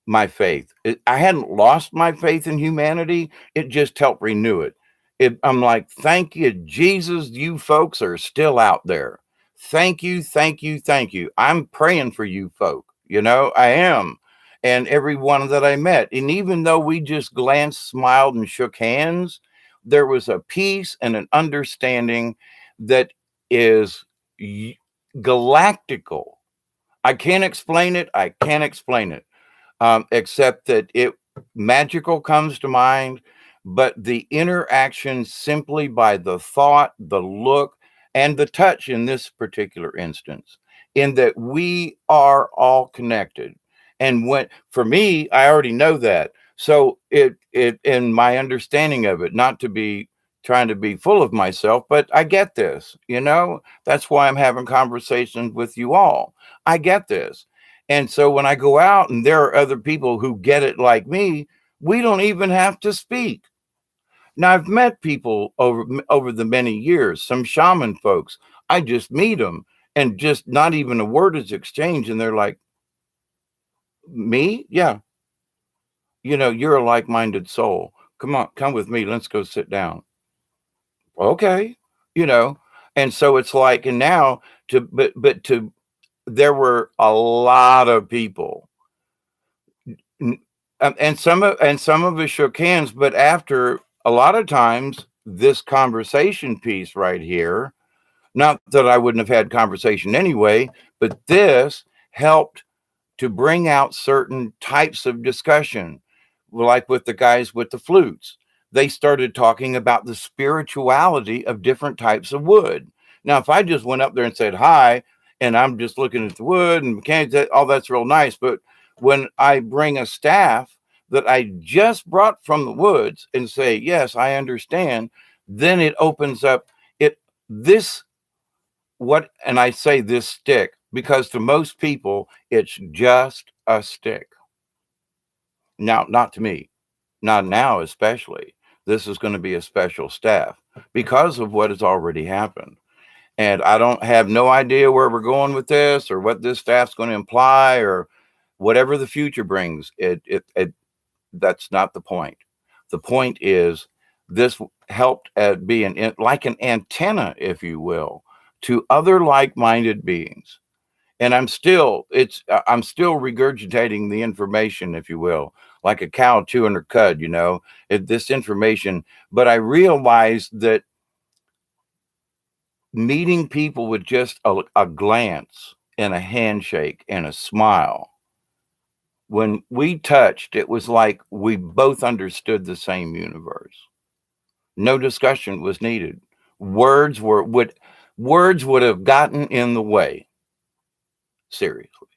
my faith. I hadn't lost my faith in humanity. It just helped renew it. I'm like, thank you, Jesus. You folks are still out there. Thank you, thank you, thank you. I'm praying for you folk. I am. And everyone that I met. And even though we just glanced, smiled, and shook hands, there was a peace and an understanding that is galactical. I can't explain it. I can't explain it, except that it magical comes to mind, but the interaction simply by the thought, the look, and the touch in this particular instance, in that we are all connected. And when for me, I already know that. So it in my understanding of it, not to be trying to be full of myself, but I get this. That's why I'm having conversations with you all. I get this. And so when I go out and there are other people who get it like me, we don't even have to speak. Now I've met people over the many years, some shaman folks. I just meet them and just not even a word is exchanged, and they're like, "Me? Yeah, you're a like-minded soul. Come on, come with me. Let's go sit down." Okay, you know. And so it's like, and now but there were a lot of people. N and some of us shook hands, but after a lot of times, this conversation piece right here, not that I wouldn't have had conversation anyway, but this helped to bring out certain types of discussion, like with the guys with the flutes. They started talking about the spirituality of different types of wood. Now, if I just went up there and said hi, and I'm just looking at the wood and mechanics, all that's real nice. But when I bring a staff that I just brought from the woods and say, yes, I understand, then it opens up this and I say this stick because to most people, it's just a stick. Now, not to me, not now, especially. This is going to be a special staff because of what has already happened. And I don't have no idea where we're going with this or what this staff's going to imply or whatever the future brings. That's not the point. The point is this helped be like an antenna, if you will, to other like-minded beings. And I'm still regurgitating the information, if you will, like a cow chewing her cud, this information. But I realized that meeting people with just a glance and a handshake and a smile, when we touched, it was like we both understood the same universe. No discussion was needed. Words would have gotten in the way. Seriously.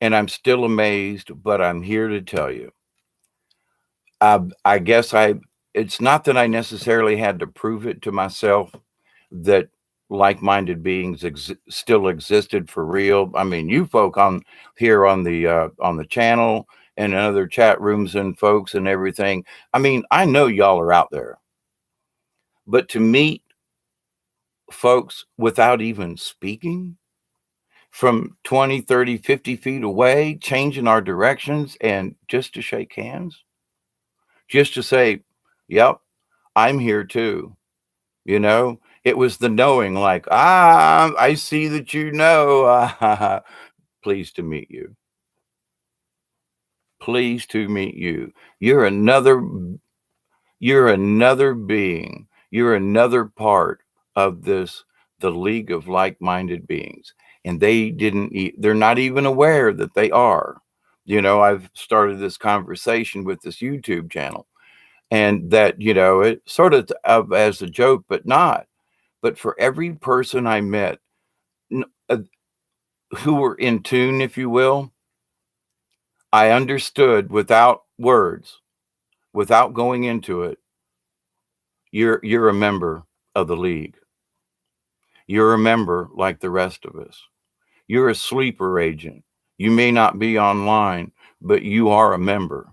And I'm still amazed, but I'm here to tell you. I guess it's not that I necessarily had to prove it to myself that like-minded beings still existed for real. I mean, you folk on here on the channel and in other chat rooms and folks and everything. I mean, I know y'all are out there. But to meet folks without even speaking from 20, 30, 50 feet away, changing our directions and just to shake hands, just to say, yep, I'm here too. It was the knowing, like, I see that pleased to meet you. pleased to meet you. You're another you're another being. You're another part of this, the League of Like-Minded Beings. And they're not even aware that they are. I've started this conversation with this YouTube channel, and that, it sort of as a joke, but not. But for every person I met who were in tune, if you will, I understood without words, without going into it. You're a member of the League. You're a member like the rest of us. You're a sleeper agent. You may not be online, but you are a member.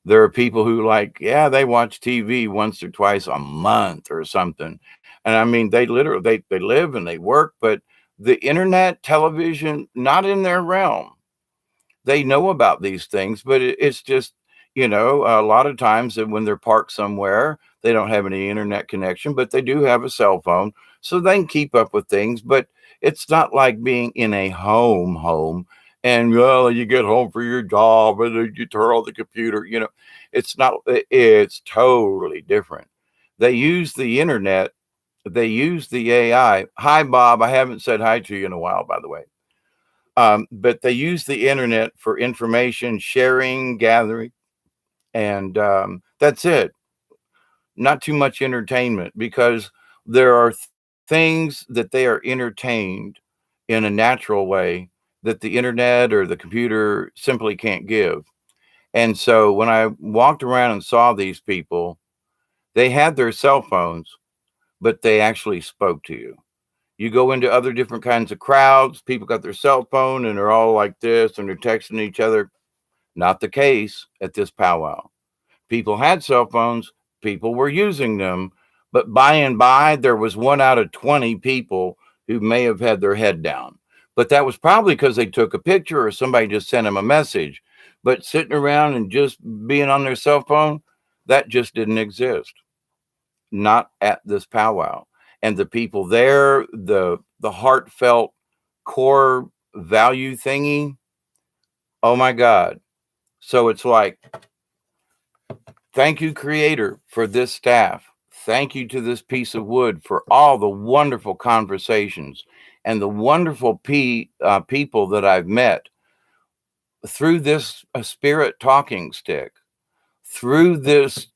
There are people who they watch TV once or twice a month or something. And I mean, they literally, they live and they work, but the internet, television, not in their realm. They know about these things, but it's just, a lot of times that when they're parked somewhere, they don't have any internet connection, but they do have a cell phone, so they can keep up with things. But it's not like being in a home, and you get home for your job and then you turn on the computer. It's not. It's totally different. They use the internet. They use the AI. Hi, Bob. I haven't said hi to you in a while, by the way. But they use the internet for information sharing, gathering, and that's it. Not too much entertainment, because there are things that they are entertained in a natural way that the internet or the computer simply can't give. And so when I walked around and saw these people, they had their cell phones, but they actually spoke to you. You go into other different kinds of crowds, people got their cell phone and they're all like this and they're texting each other. Not the case at this powwow. People had cell phones, people were using them, but by and by, there was 1 out of 20 people who may have had their head down. But that was probably because they took a picture or somebody just sent them a message. But sitting around and just being on their cell phone, that just didn't exist. Not at this powwow. And the people there, the heartfelt core value thingy, oh my God. So it's like, thank you, Creator, for this staff. Thank you to this piece of wood for all the wonderful conversations and the wonderful people that I've met through this spirit talking stick, through this,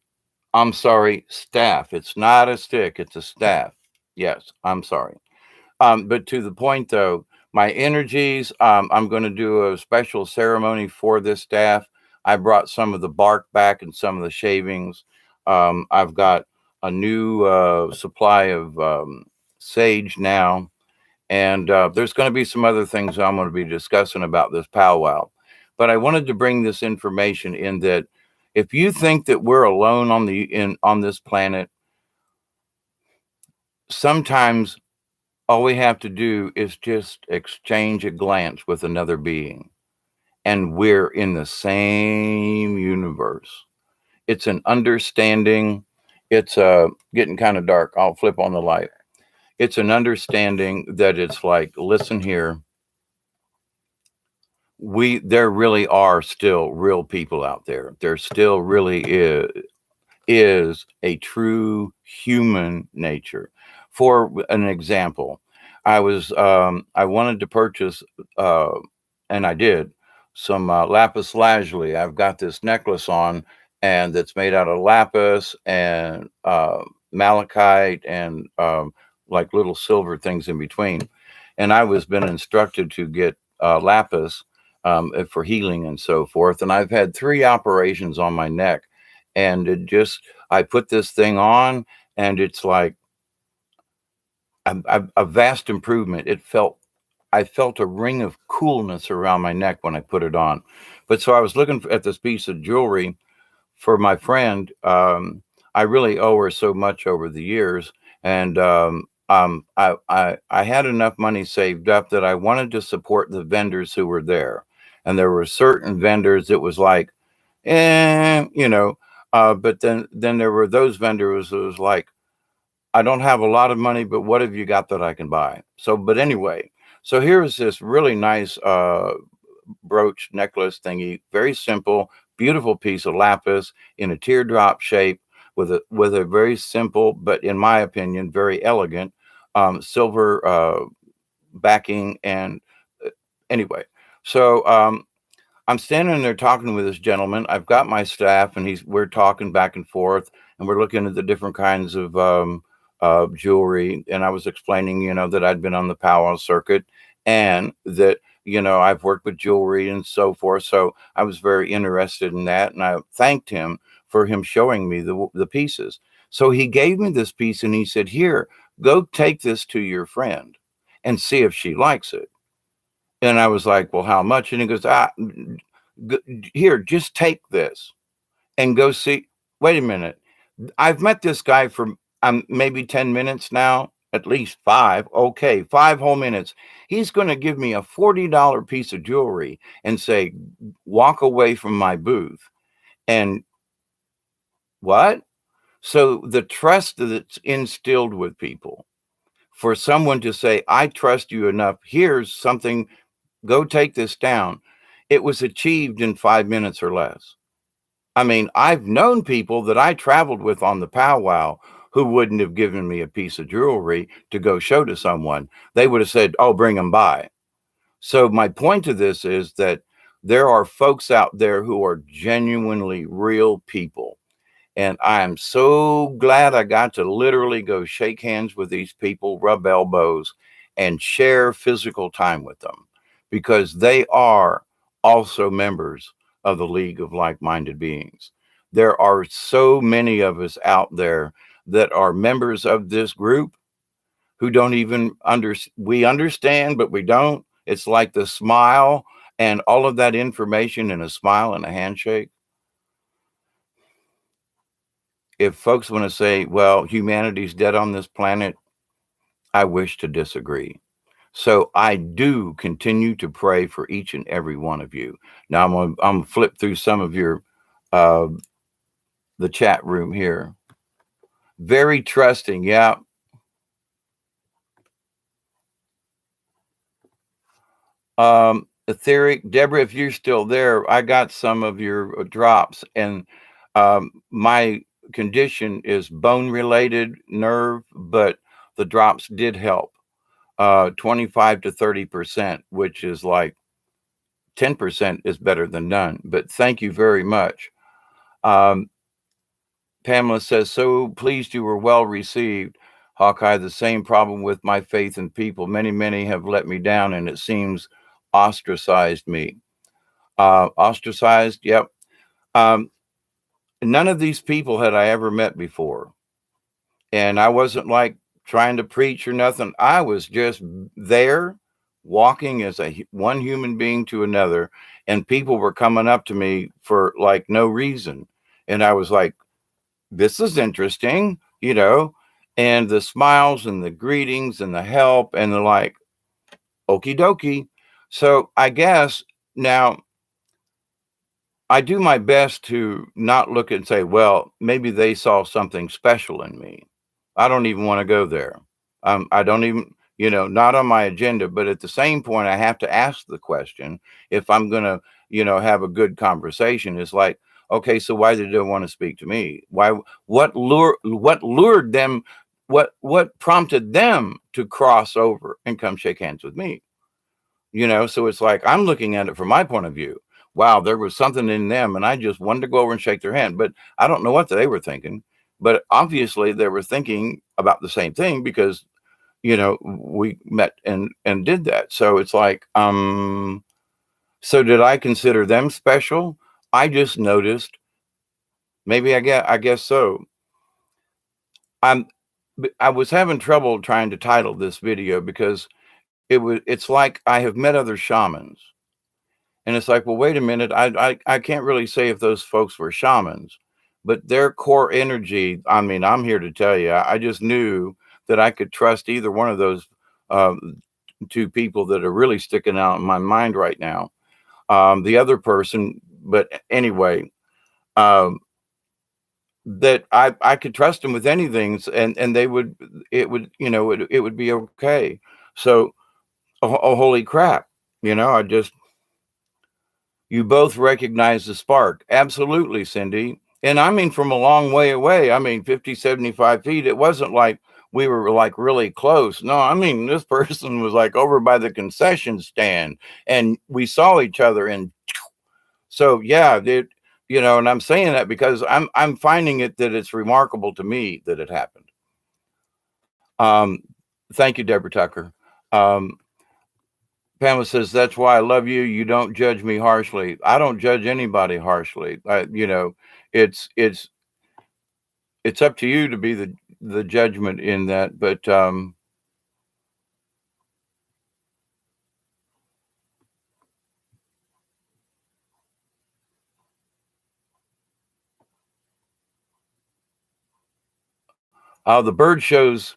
I'm sorry, staff. It's not a stick, it's a staff. Yes, I'm sorry. But to the point, though, my energies, I'm going to do a special ceremony for this staff. I brought some of the bark back and some of the shavings. I've got a new supply of sage now. And there's going to be some other things I'm going to be discussing about this powwow. But I wanted to bring this information in that if you think that we're alone on this planet, sometimes all we have to do is just exchange a glance with another being, and we're in the same universe. It's an understanding. It's getting kind of dark. I'll flip on the light. It's an understanding that it's like, listen here. There really are still real people out there. There still really is a true human nature. For an example, I wanted to purchase, and I did, some lapis lazuli. I've got this necklace on, and that's made out of lapis and malachite and like little silver things in between. And I was been instructed to get lapis for healing and so forth. And I've had 3 operations on my neck, and I put this thing on, and it's like a vast improvement. I felt a ring of coolness around my neck when I put it on. But so I was looking at this piece of jewelry for my friend. I really owe her so much over the years, and I had enough money saved up that I wanted to support the vendors who were there. And there were certain vendors that was like, but then there were those vendors who was like, I don't have a lot of money, but what have you got that I can buy? So, but anyway, so here's this really nice brooch necklace thingy. Very simple, beautiful piece of lapis in a teardrop shape with a very simple, but in my opinion, very elegant silver backing. And anyway, so I'm standing there talking with this gentleman. I've got my staff, and we're talking back and forth, and we're looking at the different kinds of jewelry. And I was explaining, that I'd been on the powwow circuit, and that I've worked with jewelry and so forth. So I was very interested in that, and I thanked him for him showing me the pieces. So he gave me this piece, and he said, "Here, go take this to your friend, and see if she likes it." And I was like, "Well, how much?" And he goes, "Here, just take this and go see." Wait a minute. I've met this guy for maybe 10 minutes now, at least five. Okay, 5 whole minutes. He's going to give me a $40 piece of jewelry and say, "Walk away from my booth." And what? So the trust that's instilled with people for someone to say, "I trust you enough. Here's something. Go take this down." It was achieved in 5 minutes or less. I mean, I've known people that I traveled with on the powwow who wouldn't have given me a piece of jewelry to go show to someone. They would have said, "Oh, bring them by." So my point to this is that there are folks out there who are genuinely real people. And I am so glad I got to literally go shake hands with these people, rub elbows, and share physical time with them, because they are also members of the League of Like-Minded Beings. There are so many of us out there that are members of this group who don't even we understand, but we don't. It's like the smile and all of that information in a smile and a handshake. If folks want to say, "Well, humanity's dead on this planet," I wish to disagree. So I do continue to pray for each and every one of you. Now I'm gonna flip through some of your the chat room here. Very trusting, yeah. Etheric, Deborah, if you're still there, I got some of your drops, and my condition is bone related nerve, but the drops did help 25 to 30%, which is like 10% is better than none. But thank you very much. Pamela says, "So pleased you were well received. Hawkeye, the same problem with my faith in people. Many have let me down, and it seems ostracized me." Ostracized, yep. None of these people had I ever met before. And I wasn't like trying to preach or nothing. I was just there walking as one human being to another, and people were coming up to me for like no reason. And I was like, "This is interesting," and the smiles and the greetings and the help and the like, okie dokie. So I guess now I do my best to not look and say, "Well, maybe they saw something special in me." I don't even want to go there. I don't even, not on my agenda. But at the same point, I have to ask the question if I'm going to, have a good conversation. It's like, okay, so why did they want to speak to me? Why? What lured them? What prompted them to cross over and come shake hands with me? So it's like I'm looking at it from my point of view. Wow, there was something in them, and I just wanted to go over and shake their hand. But I don't know what they were thinking. But obviously, they were thinking about the same thing, because we met and did that. So it's like, so did I consider them special? I just noticed. Maybe I guess so. I was having trouble trying to title this video, because it's like I have met other shamans. And it's like, well, wait a minute. I can't really say if those folks were shamans, but their core energy. I mean, I'm here to tell you, I just knew that I could trust either one of those two people that are really sticking out in my mind right now. The other person, but anyway, that I could trust them with anything, and it would be okay. So, oh, holy crap, I just You both recognize the spark. Absolutely, Cindy. And I mean, from a long way away, I mean, 50, 75 feet. It wasn't like we were like really close. No, I mean, this person was like over by the concession stand and we saw each other. And so, yeah, and I'm saying that because I'm finding it that it's remarkable to me that it happened. Um, Thank you, Deborah Tucker. Um, Pamela says, that's why I love you. You don't judge me harshly. I don't judge anybody harshly. It's it's up to you to be the judgment in that. But the bird shows.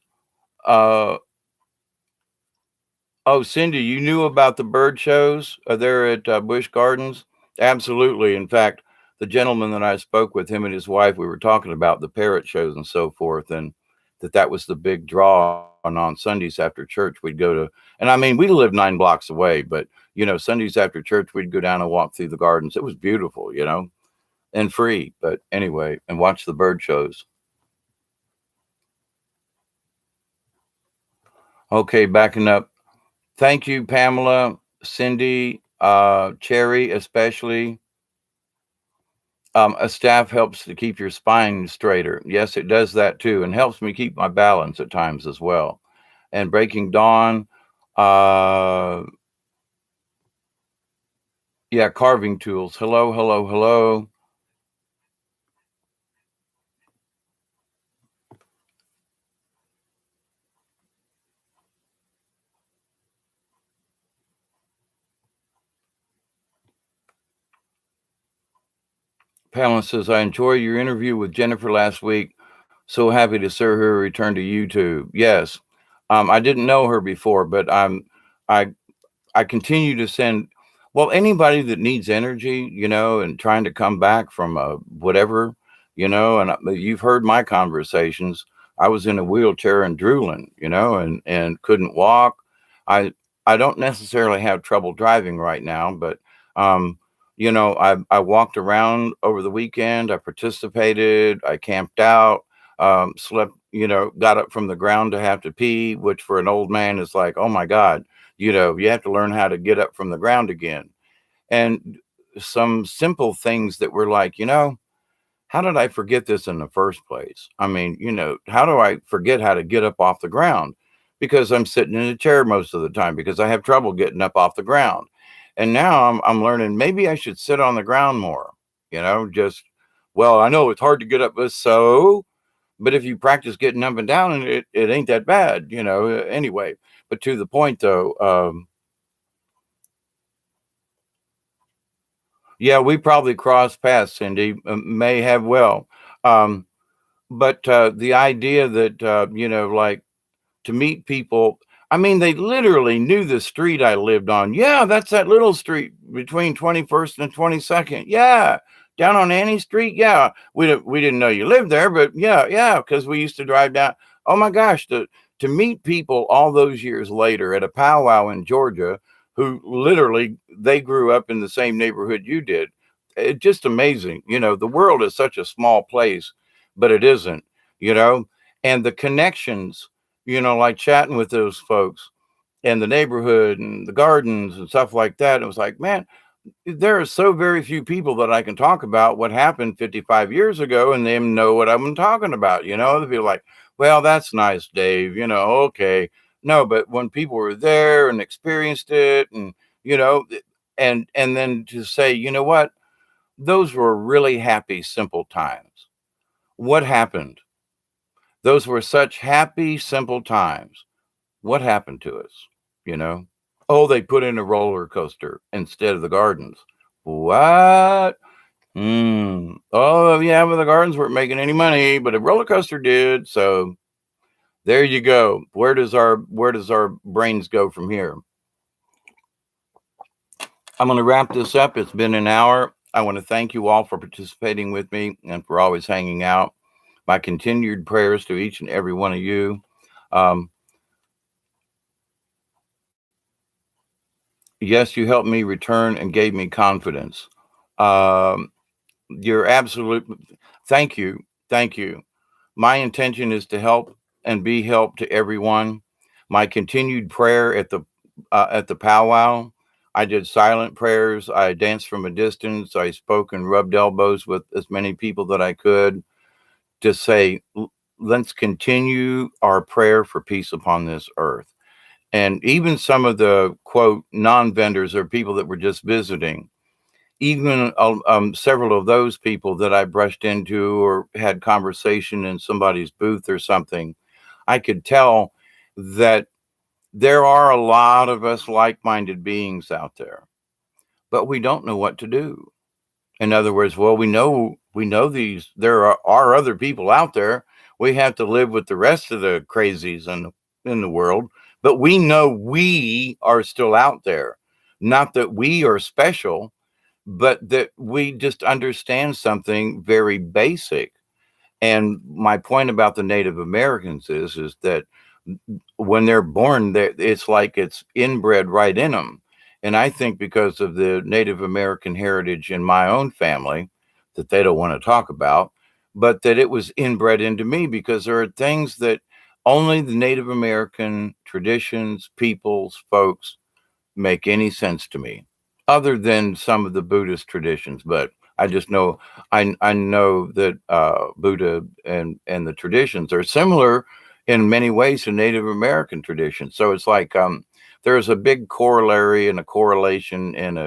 Oh, Cindy, you knew about the bird shows there at Busch Gardens? Absolutely. In fact, the gentleman that I spoke with, him and his wife, we were talking about the parrot shows and so forth, and that was the big draw. And on Sundays after church, we'd go to, and I mean, we live 9 blocks away, but Sundays after church, we'd go down and walk through the gardens. It was beautiful, and free. But anyway, and watch the bird shows. Okay, backing up. Thank you, Pamela, Cindy, Cherry, especially. A staff helps to keep your spine straighter. Yes, it does that too, and helps me keep my balance at times as well. And Breaking Dawn, yeah, carving tools. Hello, hello, hello. Pamela says, I enjoyed your interview with Jennifer last week. So happy to see her return to YouTube. Yes. I didn't know her before, but I I continue to send, well, anybody that needs energy, and trying to come back from whatever, and you've heard my conversations. I was in a wheelchair and drooling, and couldn't walk. I I don't necessarily have trouble driving right now, but I walked around over the weekend. I participated. I camped out. Slept. Got up from the ground to have to pee, which for an old man is like, oh my God, you have to learn how to get up from the ground again. And some simple things that were like, how did I forget this in the first place? I mean, how do I forget how to get up off the ground? Because I'm sitting in a chair most of the time because I have trouble getting up off the ground. And now I'm learning maybe I should sit on the ground more, just, well, I know it's hard to get up, but if you practice getting up and down, and it ain't that bad, anyway. But to the point though, yeah, we probably crossed paths, Cindy, may have well. Um, but the idea that, like to meet people, I mean, they literally knew the street I lived on. Yeah, that's that little street between 21st and 22nd. Yeah, down on Annie Street. Yeah, we didn't know you lived there, but yeah, because we used to drive down. Oh my gosh, to meet people all those years later at a powwow in Georgia who literally they grew up in the same neighborhood you did. It's just amazing. The world is such a small place, but it isn't, and the connections, like chatting with those folks in the neighborhood and the gardens and stuff like that. It was like, man, there are so very few people that I can talk about what happened 55 years ago and them know what I'm talking about. They'd be like, well, that's nice, Dave, okay. No, but when people were there and experienced it and, you know, and then to say, you know what, those were really happy, simple times. What happened? Those were such happy, simple times. What happened to us? You know? Oh, they put in a roller coaster instead of the gardens. What? Oh, yeah, but the gardens weren't making any money, but a roller coaster did. So there you go. Where does our brains go from here? I'm going to wrap this up. It's been an hour. I want to thank you all for participating with me and for always hanging out. My continued prayers to each and every one of you. Um, Yes, you helped me return and gave me confidence. Um, you're absolute. Thank you. Thank you. My intention is to help and be help to everyone. My continued prayer at the powwow, I did silent prayers. I danced from a distance. I spoke and rubbed elbows with as many people that I could to say, let's continue our prayer for peace upon this earth. And even some of the quote non-vendors or people that were just visiting, even several of those people that I brushed into or had conversation in somebody's booth or something, I could tell that there are a lot of us like-minded beings out there, but we don't know what to do. In other words, well, we know these there are other people out there. We have to live with the rest of the crazies in the world, but we know we are still out there. Not that we are special, but that we just understand something very basic. And my point about the Native Americans is that when they're born, it's like it's inbred right in them. And I think because of the Native American heritage in my own family that they don't want to talk about, but that it was inbred into me because there are things that only the Native American traditions, peoples, folks make any sense to me other than some of the Buddhist traditions. But I just know I know that Buddha and the traditions are similar in many ways to Native American traditions. So it's like there's a big corollary and a correlation and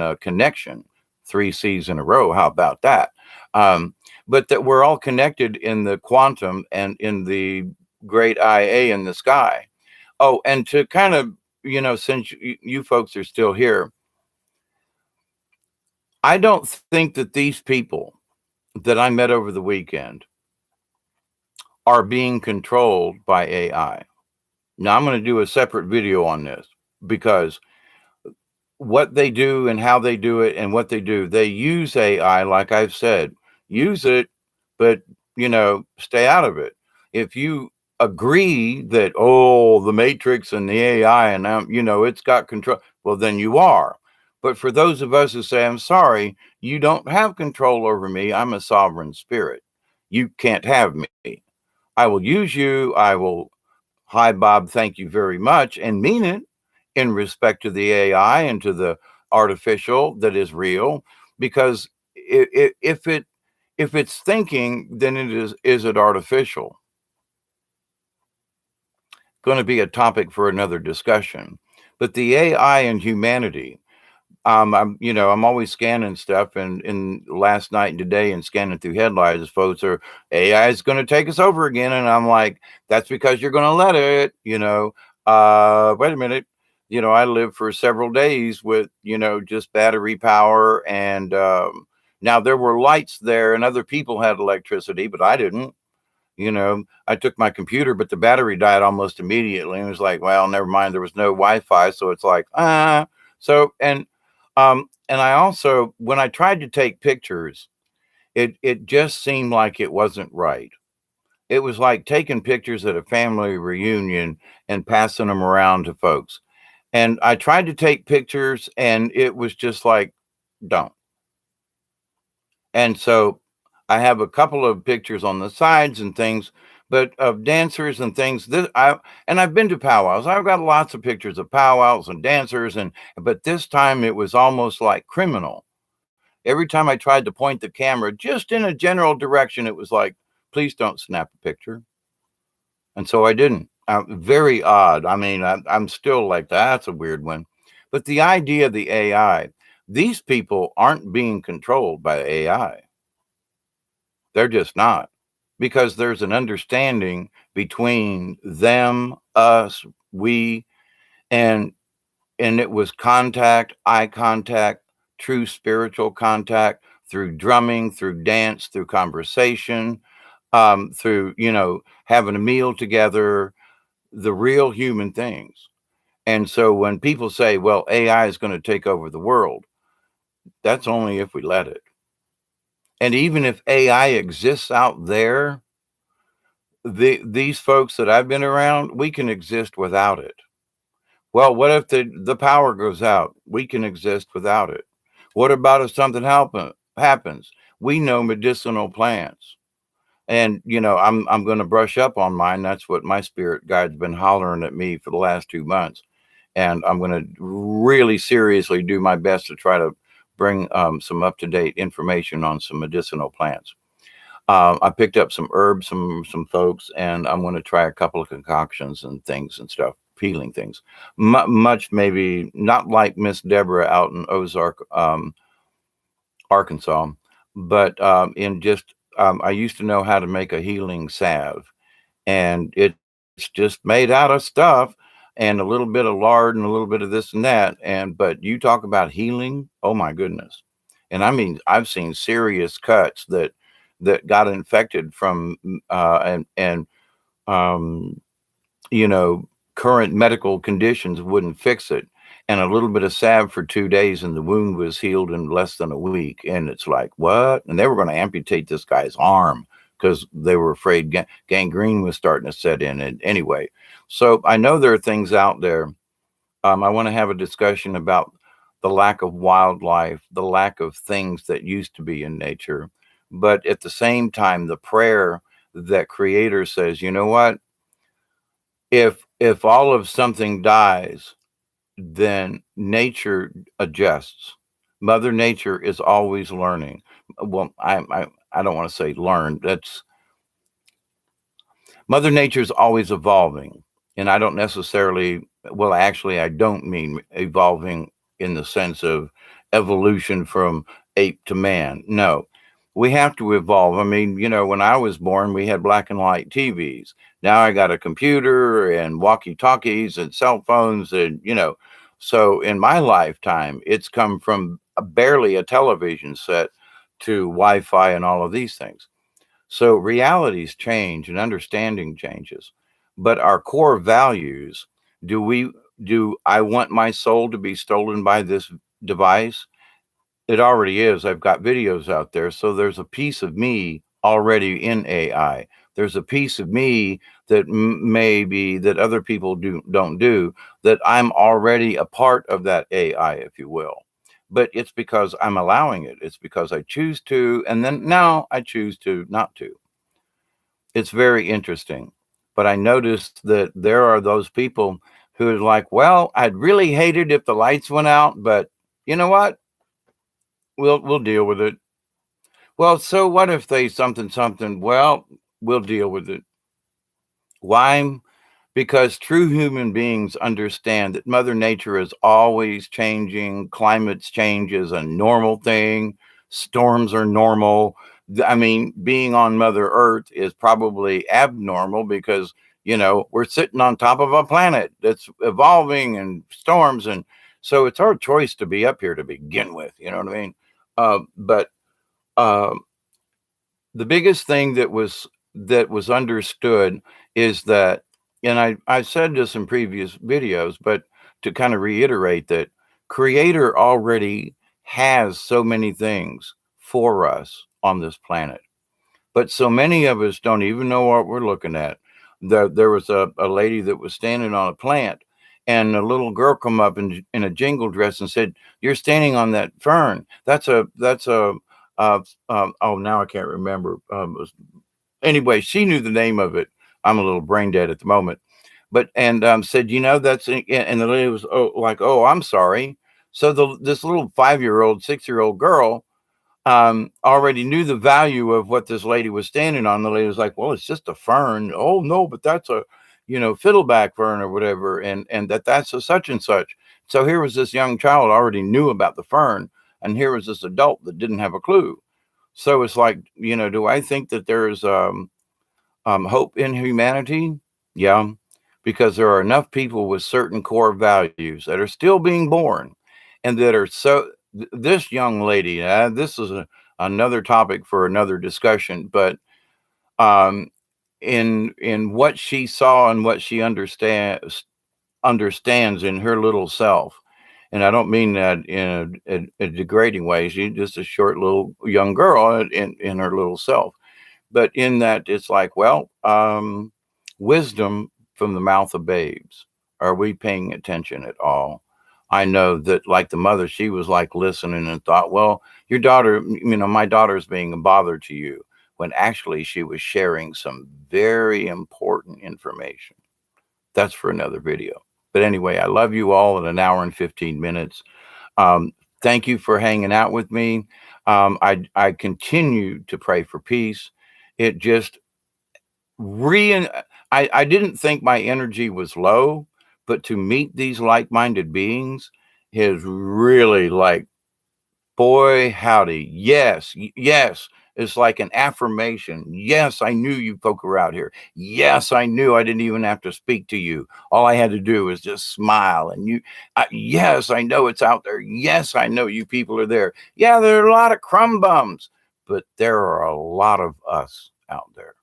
a connection. Three C's in a row. How about that? Um, but that we're all connected in the quantum and in the great IA in the sky. Oh, and to kind of since you folks are still here, I don't think that these people that I met over the weekend are being controlled by AI. Now, I'm going to do a separate video on this because what they do and how they do it and what they do, they use AI, like I've said, use it, but, stay out of it. If you agree that, oh, the Matrix and the AI and, it's got control, well, then you are. But for those of us who say, I'm sorry, you don't have control over me. I'm a sovereign spirit. You can't have me. I will use you. I will, hi, Bob, thank you very much, and mean it in respect to the AI and to the artificial that is real. Because if it's thinking, then is it artificial? Going to be a topic for another discussion. But the AI and humanity, I'm always scanning stuff, and in last night and today, and scanning through headlines, folks are AI is going to take us over again, and I'm like, that's because you're going to let it. Wait a minute, I lived for several days with just battery power, and now there were lights there, and other people had electricity, but I didn't. I took my computer, but the battery died almost immediately, and it was like, well, never mind. There was no Wi-Fi, so it's like, so and I also, when I tried to take pictures, it just seemed like it wasn't right. It was like taking pictures at a family reunion and passing them around to folks. And I tried to take pictures, and it was just like, don't. And so I have a couple of pictures on the sides and things, but of dancers and things. I've been to powwows. I've got lots of pictures of powwows and dancers, but this time it was almost like criminal. Every time I tried to point the camera just in a general direction, it was like, please don't snap a picture. And so I didn't. Very odd. I mean, I'm still like, that's a weird one. But the idea of the AI, these people aren't being controlled by AI. They're just not, because there's an understanding between them, us, we, and it was contact, eye contact, true spiritual contact through drumming, through dance, through conversation, through having a meal together, the real human things. And so when people say, well, AI is going to take over the world, that's only if we let it. And even if AI exists out there, these folks that I've been around, we can exist without it. Well, what if the power goes out? We can exist without it. What about if something happens? We know medicinal plants. And I'm going to brush up on mine. That's what my spirit guide's been hollering at me for the last 2 months, and I'm going to really seriously do my best to try to bring some up to date information on some medicinal plants. I picked up some herbs, some folks, and I'm going to try a couple of concoctions and things and stuff, healing things. Much maybe not like Miss Deborah out in Ozark, Arkansas, but in just I used to know how to make a healing salve, and it's just made out of stuff and a little bit of lard and a little bit of this and that. And but you talk about healing, oh my goodness! And I mean, I've seen serious cuts that got infected from and um, you know, current medical conditions wouldn't fix it. And a little bit of salve for 2 days, and the wound was healed in less than a week. And it's like, what? And they were going to amputate this guy's arm because they were afraid gangrene was starting to set in. And anyway, so I know there are things out there. I want to have a discussion about the lack of wildlife, the lack of things that used to be in nature. But at the same time, the prayer that Creator says, you know what? If all of something dies, then nature adjusts. Mother Nature is always learning. Well, I don't want to say learn. That's Mother Nature is always evolving, and I don't necessarily. Well, actually, I don't mean evolving in the sense of evolution from ape to man. No, we have to evolve. I mean, when I was born, we had black and white TVs. Now I got a computer and walkie talkies and cell phones, and so in my lifetime, it's come from barely a television set to Wi-Fi and all of these things. So realities change and understanding changes, but our core values, do we do I want my soul to be stolen by this device? It already is. I've got videos out there. So there's a piece of me already in AI. There's a piece of me that maybe that other people don't do, that I'm already a part of that AI, if you will. But it's because I'm allowing it. It's because I choose to, and then now I choose to not to. It's very interesting. But I noticed that there are those people who are like, well, I'd really hate it if the lights went out, but you know what? We'll deal with it. Well, so what if they something? Well, we'll deal with it. Why? Because true human beings understand that Mother Nature is always changing. Climate's change is a normal thing. Storms are normal. I mean, being on Mother Earth is probably abnormal because, we're sitting on top of a planet that's evolving and storms. And so it's our choice to be up here to begin with. You know what I mean? But uh, the biggest thing that was understood is that, and I said this in previous videos, but to kind of reiterate that Creator already has so many things for us on this planet, but so many of us don't even know what we're looking at. There was a lady that was standing on a plant, and a little girl come up in a jingle dress and said, "You're standing on that fern. Oh, now I can't remember. Anyway, she knew the name of it. I'm a little brain dead at the moment, but and said, and the lady was oh, I'm sorry. So this little 5-year-old, 6-year-old girl already knew the value of what this lady was standing on. The lady was like, well, it's just a fern. Oh no, but that's a, fiddleback fern or whatever. And that's a such and such. So here was this young child already knew about the fern. And here was this adult that didn't have a clue. So it's like, do I think that there's hope in humanity? Yeah, because there are enough people with certain core values that are still being born, and that are so. This young lady, this is another topic for another discussion, but um, in what she saw and what she understands in her little self. And I don't mean that in a degrading way. She's just a short little young girl in her little self. But in that, it's like, well, wisdom from the mouth of babes. Are we paying attention at all? I know that, like the mother, she was like listening and thought, well, your daughter, my daughter's being a bother to you, when actually she was sharing some very important information. That's for another video. But anyway, I love you all at an hour and 15 minutes. Um, Thank you for hanging out with me. I continue to pray for peace. It just re I didn't think my energy was low, but to meet these like-minded beings has really, like, boy, howdy. Yes, yes. It's like an affirmation. Yes, I knew you folk were out here. Yes, I knew I didn't even have to speak to you. All I had to do was just smile. And yes, I know it's out there. Yes, I know you people are there. Yeah, there are a lot of crumb bums, but there are a lot of us out there,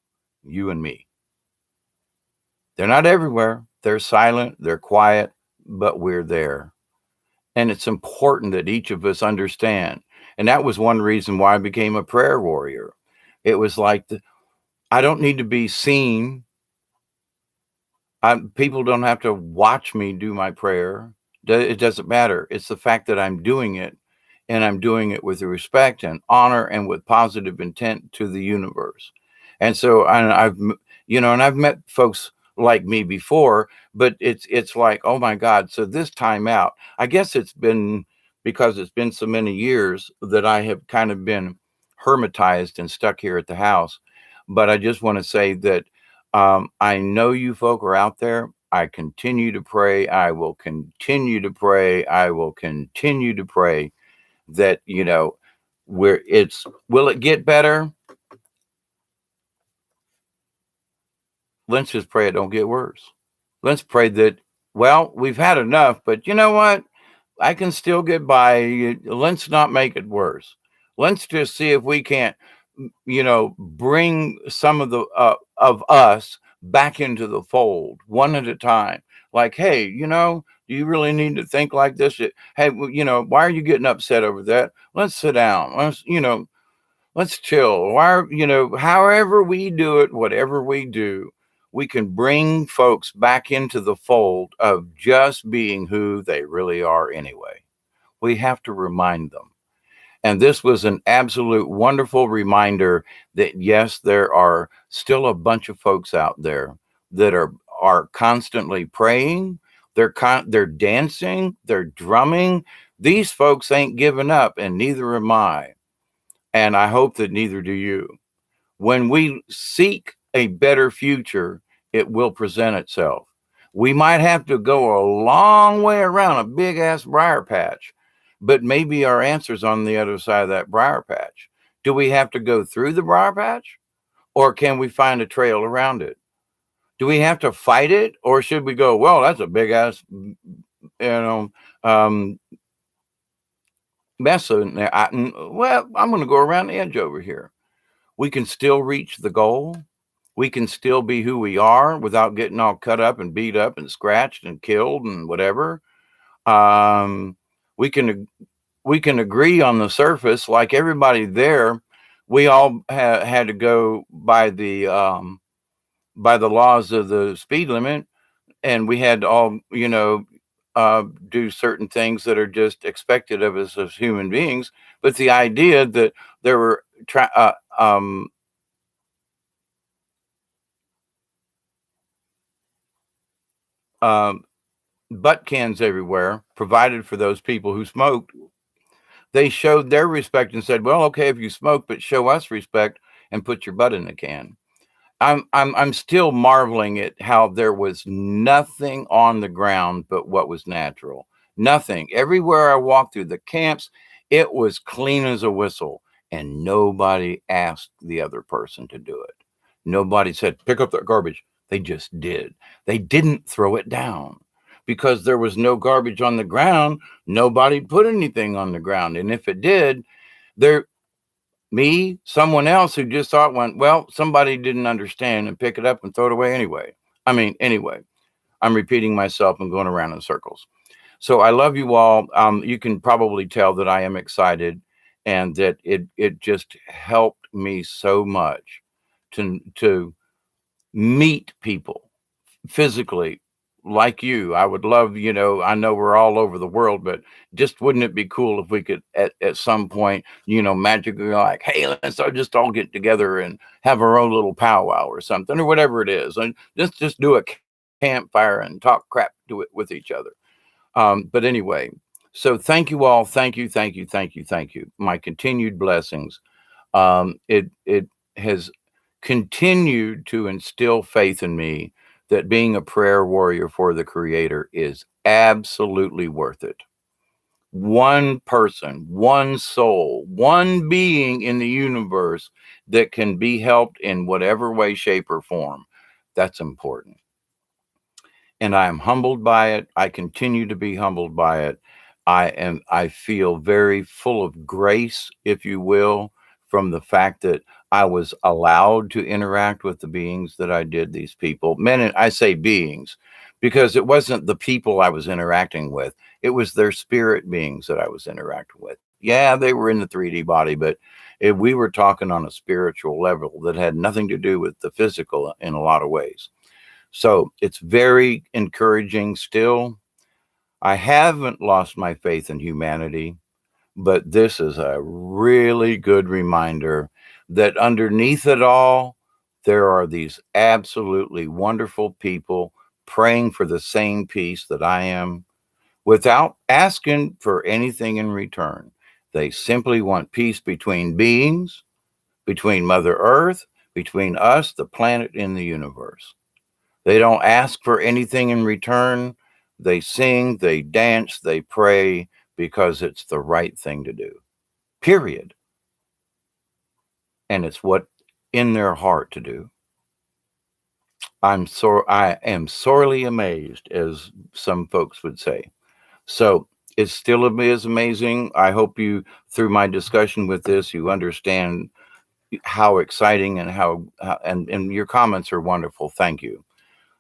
you and me. They're not everywhere. They're silent, they're quiet, but we're there. And it's important that each of us understand. And that was one reason why I became a prayer warrior. It was like, I don't need to be seen. People don't have to watch me do my prayer. It doesn't matter. It's the fact that I'm doing it, and I'm doing it with respect and honor and with positive intent to the universe. And so I've met folks like me before, but it's like, oh my God. So this time out, I guess it's been because it's been so many years that I have kind of been hermetized and stuck here at the house. But I just want to say that I know you folk are out there. I continue to pray. I will continue to pray. I will continue to pray that, will it get better? Let's just pray it don't get worse. Let's pray that, well, we've had enough, but you know what? I can still get by. Let's not make it worse. Let's just see if we can't, bring some of us back into the fold one at a time. Like, hey, do you really need to think like this? Hey, why are you getting upset over that? Let's sit down. Let's chill. However we do it, whatever we do, we can bring folks back into the fold of just being who they really are anyway. We have to remind them. And this was an absolute wonderful reminder that, yes, there are still a bunch of folks out there that are constantly praying. They're dancing, they're drumming. These folks ain't giving up, and neither am I. And I hope that neither do you. When we seek a better future, it will present itself. We might have to go a long way around a big ass briar patch, but maybe our answer's on the other side of that briar patch. Do we have to go through the briar patch, or can we find a trail around it? Do we have to fight it, or should we go, well, that's a big ass, um, mess in there. Well, I'm going to go around the edge over here. We can still reach the goal. We can still be who we are without getting all cut up and beat up and scratched and killed and whatever. Um, we can agree on the surface, like everybody there. We all had to go by the laws of the speed limit, and we had to all do certain things that are just expected of us as human beings. But the idea that there were butt cans everywhere provided for those people who smoked, they showed their respect and said, well, okay, if you smoke, but show us respect and put your butt in the can. I'm still marveling at how there was nothing on the ground but what was natural. Nothing. Everywhere I walked through the camps, it was clean as a whistle, and nobody asked the other person to do it. Nobody said, pick up that garbage. They just did. They didn't throw it down because there was no garbage on the ground. Nobody put anything on the ground. And if it did, someone else who just thought well, somebody didn't understand and pick it up and throw it away anyway. Anyway, I'm repeating myself and going around in circles. So I love you all. You can probably tell that I am excited, and that it just helped me so much to meet people physically like you, I would love, I know we're all over the world, but just wouldn't it be cool if we could at some point, magically like, hey, let's just all get together and have our own little powwow or something or whatever it is. And just do a campfire and talk crap to it with each other. But anyway, so thank you all. Thank you, thank you, thank you, thank you. My continued blessings. It has continued to instill faith in me that being a prayer warrior for the Creator is absolutely worth it. One person, one soul, one being in the universe that can be helped in whatever way, shape, or form. That's important. And I am humbled by it. I continue to be humbled by it. I feel very full of grace, if you will, from the fact that I was allowed to interact with the beings that I did, these people. Men, and I say beings because it wasn't the people I was interacting with. It was their spirit beings that I was interacting with. Yeah, they were in the 3D body, but we were talking on a spiritual level that had nothing to do with the physical in a lot of ways. So it's very encouraging still. I haven't lost my faith in humanity, but this is a really good reminder that underneath it all, there are these absolutely wonderful people praying for the same peace that I am without asking for anything in return. They simply want peace between beings, between Mother Earth, between us, the planet, and the universe. They don't ask for anything in return. They sing, they dance, they pray because it's the right thing to do. Period. And it's what in their heart to do. I am sorely amazed, as some folks would say. So it still is amazing. I hope you, through my discussion with this, you understand how exciting and and your comments are wonderful. Thank you.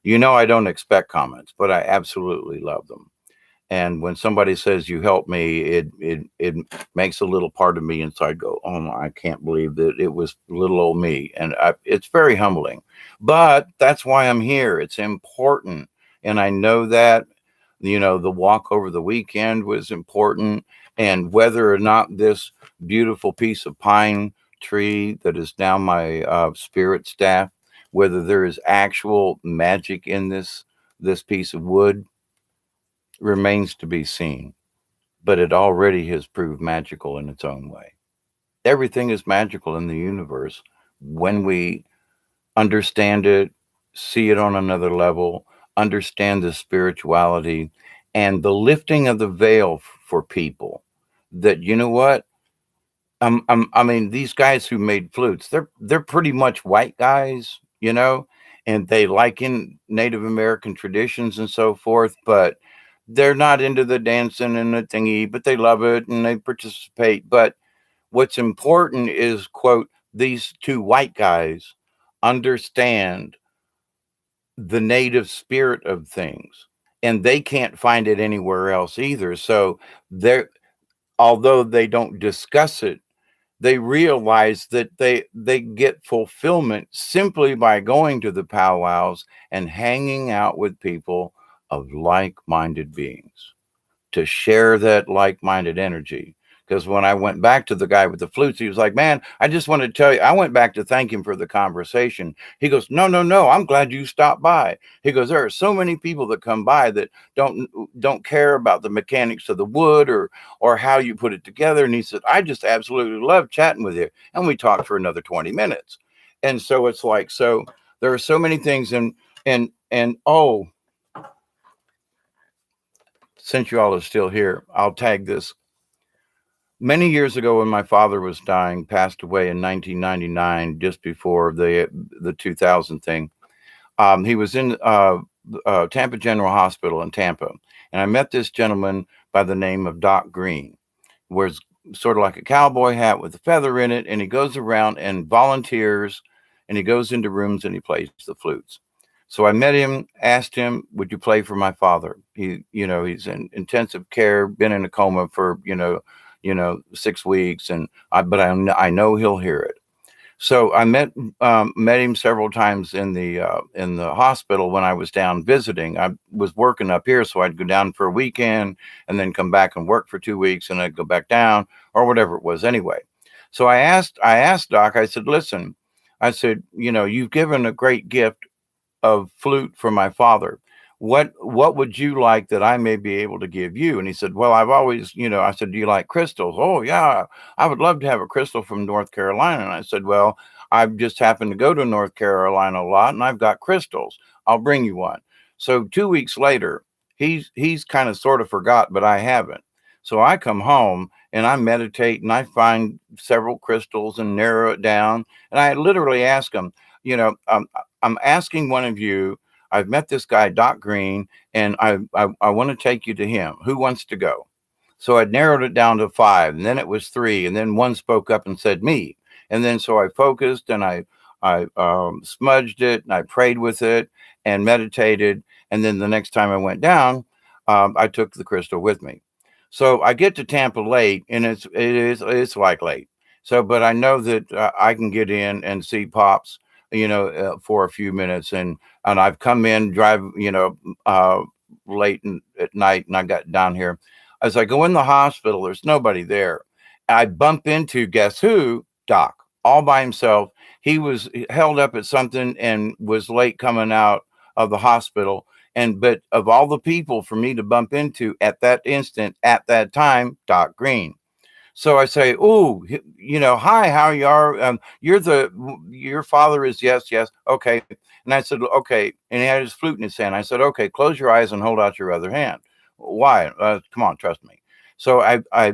I don't expect comments, but I absolutely love them. And when somebody says you helped me, it makes a little part of me inside go, oh, I can't believe that it was little old me. And it's very humbling. But that's why I'm here. It's important. And I know that, the walk over the weekend was important. And whether or not this beautiful piece of pine tree that is now my spirit staff, whether there is actual magic in this piece of wood remains to be seen, but it already has proved magical in its own way. Everything is magical in the universe when we understand it, see it on another level, understand the spirituality and the lifting of the veil for people. That, you know what, I mean, these guys who made flutes, they're pretty much white guys, and they like in Native American traditions and so forth, but they're not into the dancing and the thingy, but they love it and they participate. But what's important is, quote, these two white guys understand the native spirit of things, and they can't find it anywhere else either. So they're although they don't discuss it, they realize that they get fulfillment simply by going to the powwows and hanging out with people of like-minded beings to share that like-minded energy. Because when I went back to the guy with the flutes, he was like, man, I just want to tell you, I went back to thank him for the conversation. He goes, no, no, no, I'm glad you stopped by. He goes, there are so many people that come by that don't care about the mechanics of the wood or how you put it together. And he said, I just absolutely love chatting with you. And we talked for another 20 minutes. And so it's like, so there are so many things and oh, since you all are still here, I'll tag this. Many years ago, when my father was dying, passed away in 1999, just before the 2000 thing. He was in Tampa General Hospital in Tampa, and I met this gentleman by the name of Doc Green. Wears sort of like a cowboy hat with a feather in it, and he goes around and volunteers, and he goes into rooms and he plays the flutes. So I met him, asked him, would you play for my father? He's in intensive care, been in a coma for, 6 weeks. But I know he'll hear it. So I met him several times in the hospital when I was down visiting. I was working up here, so I'd go down for a weekend and then come back and work for 2 weeks, and I'd go back down or whatever it was. Anyway, so I asked Doc. I said, "Listen," I said, "you've given a great gift of flute for my father. What would you like that I may be able to give you?" And he said, "Well, I've always, I said, "Do you like crystals?" "Oh yeah, I would love to have a crystal from North Carolina." And I said, "Well, I've just happened to go to North Carolina a lot, and I've got crystals. I'll bring you one." So 2 weeks later, he's kind of sort of forgot, but I haven't. So I come home and I meditate and I find several crystals and narrow it down. And I literally ask him, you know, um, I'm asking one of you. I've met this guy, Doc Green, and I want to take you to him. Who wants to go? So I narrowed it down to five, and then it was three, and then one spoke up and said me. And then so I focused and I smudged it and I prayed with it and meditated. And then the next time I went down, I took the crystal with me. So I get to Tampa late, and it's like late. So, but I know that I can get in and see Pops, for a few minutes, and I've come in drive, late at night, and I got down here. As I go in the hospital, there's nobody there. I bump into, guess who? Doc, all by himself. He was held up at something and was late coming out of the hospital. But of all the people for me to bump into at that instant, at that time, Doc Green. So I say, "Oh, hi, how you are? Your father is, yes, yes, okay." And I said, "Okay," and he had his flute in his hand. I said, "Okay, close your eyes and hold out your other hand." "Why? Come on, trust me." So I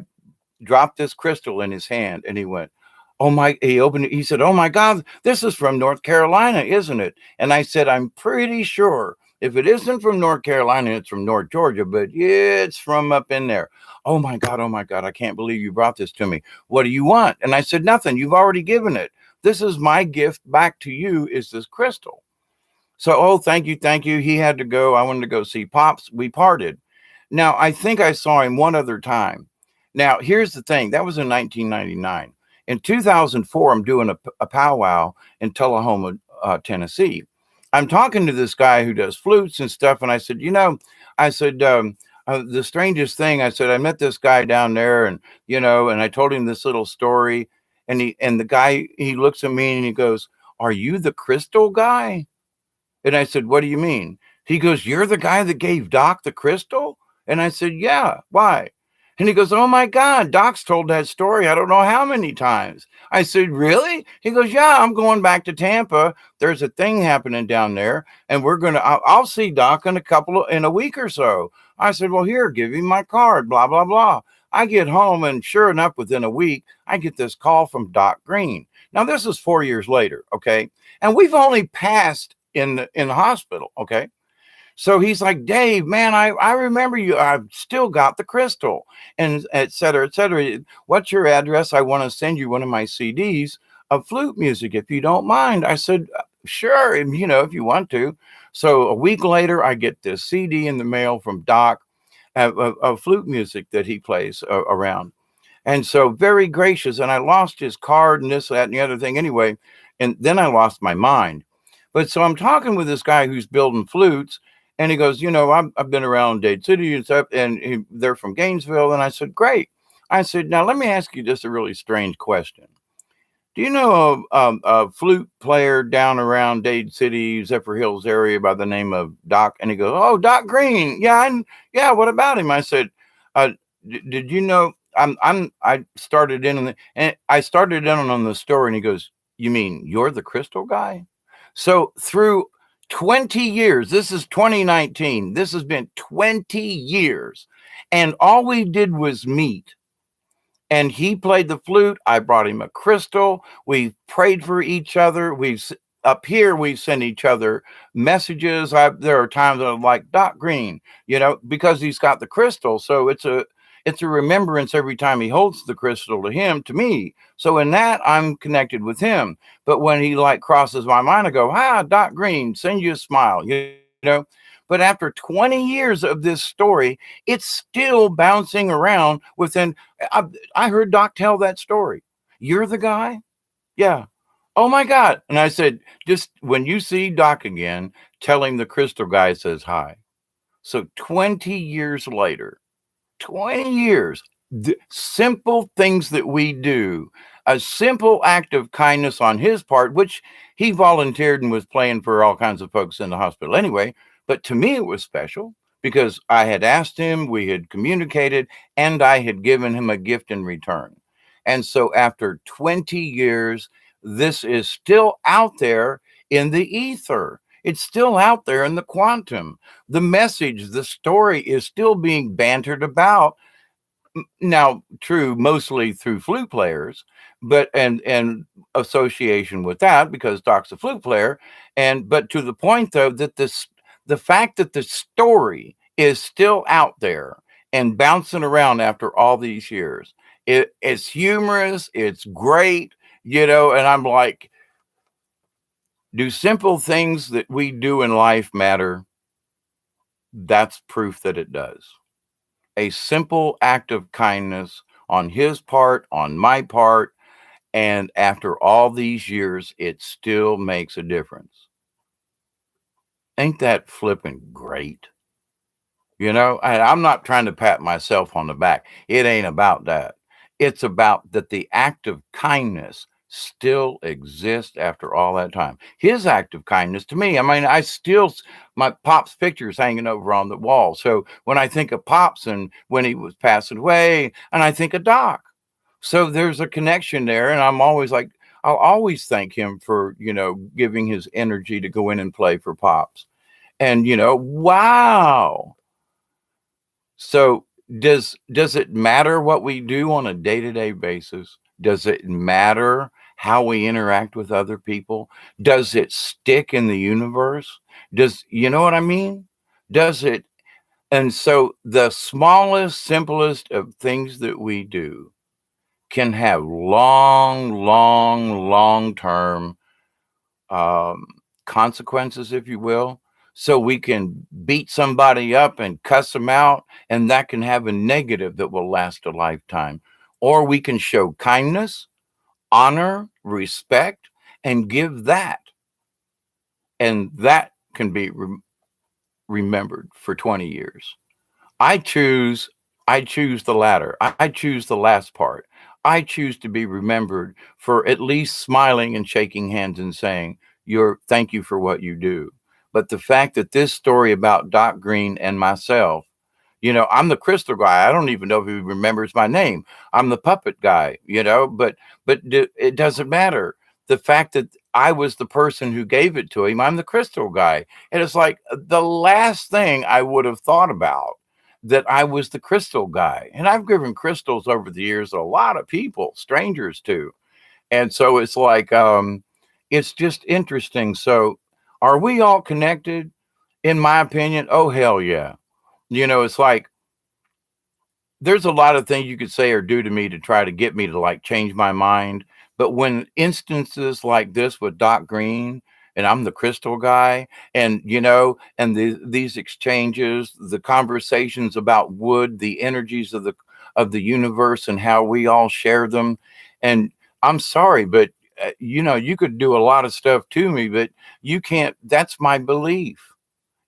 dropped this crystal in his hand, and he went, "Oh my," he opened it, he said, "Oh my God, this is from North Carolina, isn't it?" And I said, "I'm pretty sure if it isn't from North Carolina, it's from North Georgia, but yeah, it's from up in there." Oh my God, I can't believe you brought this to me. What do you want?" And I said, "Nothing. You've already given it. This is my gift back to you, is this crystal." So, "Oh, thank you, thank you." He had to go. I wanted to go see Pops. We parted. Now, I think I saw him one other time. Now, here's the thing. That was in 1999. In 2004, I'm doing a powwow in Tullahoma, Tennessee. I'm talking to this guy who does flutes and stuff, and I said, I said, the strangest thing, I said, I met this guy down there, and and I told him this little story, and the guy, he looks at me and he goes, "Are you the crystal guy?" And I said, "What do you mean?" He goes, "You're the guy that gave Doc the crystal?" And I said, "Yeah, why?" And he goes, "Oh my God, Doc's told that story I don't know how many times." I said, "Really?" He goes, "Yeah, I'm going back to Tampa. There's a thing happening down there, and I'll see Doc in a week or so." I said, "Well, here, give him my card, blah, blah, blah." I get home, and sure enough, within a week, I get this call from Doc Green. Now, this is 4 years later, okay? And we've only passed in the hospital, okay? So he's like, "Dave, man, I remember you. I've still got the crystal," and et cetera, et cetera. "What's your address? I want to send you one of my CDs of flute music, if you don't mind." I said, "Sure, and, if you want to." So a week later, I get this CD in the mail from Doc of flute music that he plays around. And so very gracious. And I lost his card and this, that, and the other thing anyway. And then I lost my mind. But so I'm talking with this guy who's building flutes, and he goes, I've been around Dade City and stuff, and they're from Gainesville. And I said, "Great." I said, "Now let me ask you just a really strange question. Do you know a flute player down around Dade City, Zephyr Hills area by the name of Doc?" And he goes, "Oh, Doc Green. Yeah, yeah. What about him?" I said, uh, "Did you know?" I started in on the story, and he goes, "You mean you're the crystal guy?" So through 20 years, this is 2019. This has been 20 years, and all we did was meet, and he played the flute. I brought him a crystal. We prayed for each other. Up here, we send each other messages. There are times that I'm like, "Doc Green," because he's got the crystal. So it's a remembrance every time he holds the crystal to me. So in that, I'm connected with him. But when he like crosses my mind, I go, Doc Green, send you a smile, know. But after 20 years of this story, it's still bouncing around within. I heard Doc tell that story. "You're the guy?" "Yeah." Oh my God. And I said, just when you see Doc again, tell him the crystal guy says hi. So 20 years later, 20 years, the simple things that we do, a simple act of kindness on his part, which he volunteered and was playing for all kinds of folks in the hospital anyway. But to me, it was special because I had asked him, we had communicated, and I had given him a gift in return. And so after 20 years, this is still out there in the ether. It's still out there in the quantum. The message, the story is still being bantered about now, true mostly through flute players, but and association with that because Doc's a flute player, and but to the point though that this the fact that the story is still out there and bouncing around after all these years, it's humorous, it's great, and I'm like, do simple things that we do in life matter? That's proof that it does. A simple act of kindness on his part, on my part, and after all these years, it still makes a difference. Ain't that flipping great? I'm not trying to pat myself on the back. It ain't about that. It's about that the act of kindness still exists after all that time. His act of kindness to me, I mean, my Pop's picture's hanging over on the wall. So when I think of Pops and when he was passing away, and I think of Doc. So there's a connection there. And I'm always like, I'll always thank him for, giving his energy to go in and play for Pops. And, wow. So does it matter what we do on a day-to-day basis? Does it matter how we interact with other people? Does it stick in the universe? Does you know what I mean? Does it? And so the smallest, simplest of things that we do can have long-term consequences, if you will. So we can beat somebody up and cuss them out, and that can have a negative that will last a lifetime. Or we can show kindness, honor, respect, and give that. And that can be remembered for 20 years. I choose I choose the latter. I choose the last part. I choose to be remembered for at least smiling and shaking hands and saying, thank you for what you do. But the fact that this story about Doc Green and myself, I'm the crystal guy. I don't even know if he remembers my name. I'm the puppet guy, but it doesn't matter. The fact that I was the person who gave it to him, I'm the crystal guy. And it's like the last thing I would have thought about that I was the crystal guy. And I've given crystals over the years to a lot of people, strangers too. And so it's like, it's just interesting. So are we all connected? In my opinion, oh, hell yeah. It's like there's a lot of things you could say or do to me to try to get me to like change my mind. But when instances like this with Doc Green, and I'm the crystal guy, and these exchanges, the conversations about wood, the energies of the universe, and how we all share them. And I'm sorry, but you could do a lot of stuff to me, but you can't. That's my belief.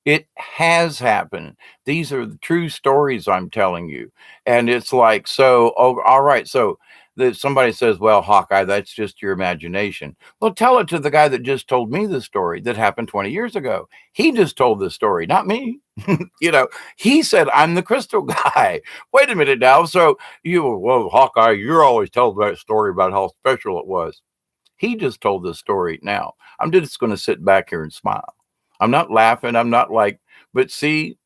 It has happened. These are the true stories I'm telling you. And it's like, so, oh, all right. So somebody says, well, Hawkeye, that's just your imagination. Well, tell it to the guy that just told me the story that happened 20 years ago. He just told the story, not me. He said, I'm the crystal guy. Wait a minute now. So well, Hawkeye, you're always telling that story about how special it was. He just told the story now. I'm just going to sit back here and smile. I'm not laughing. I'm not like, but see,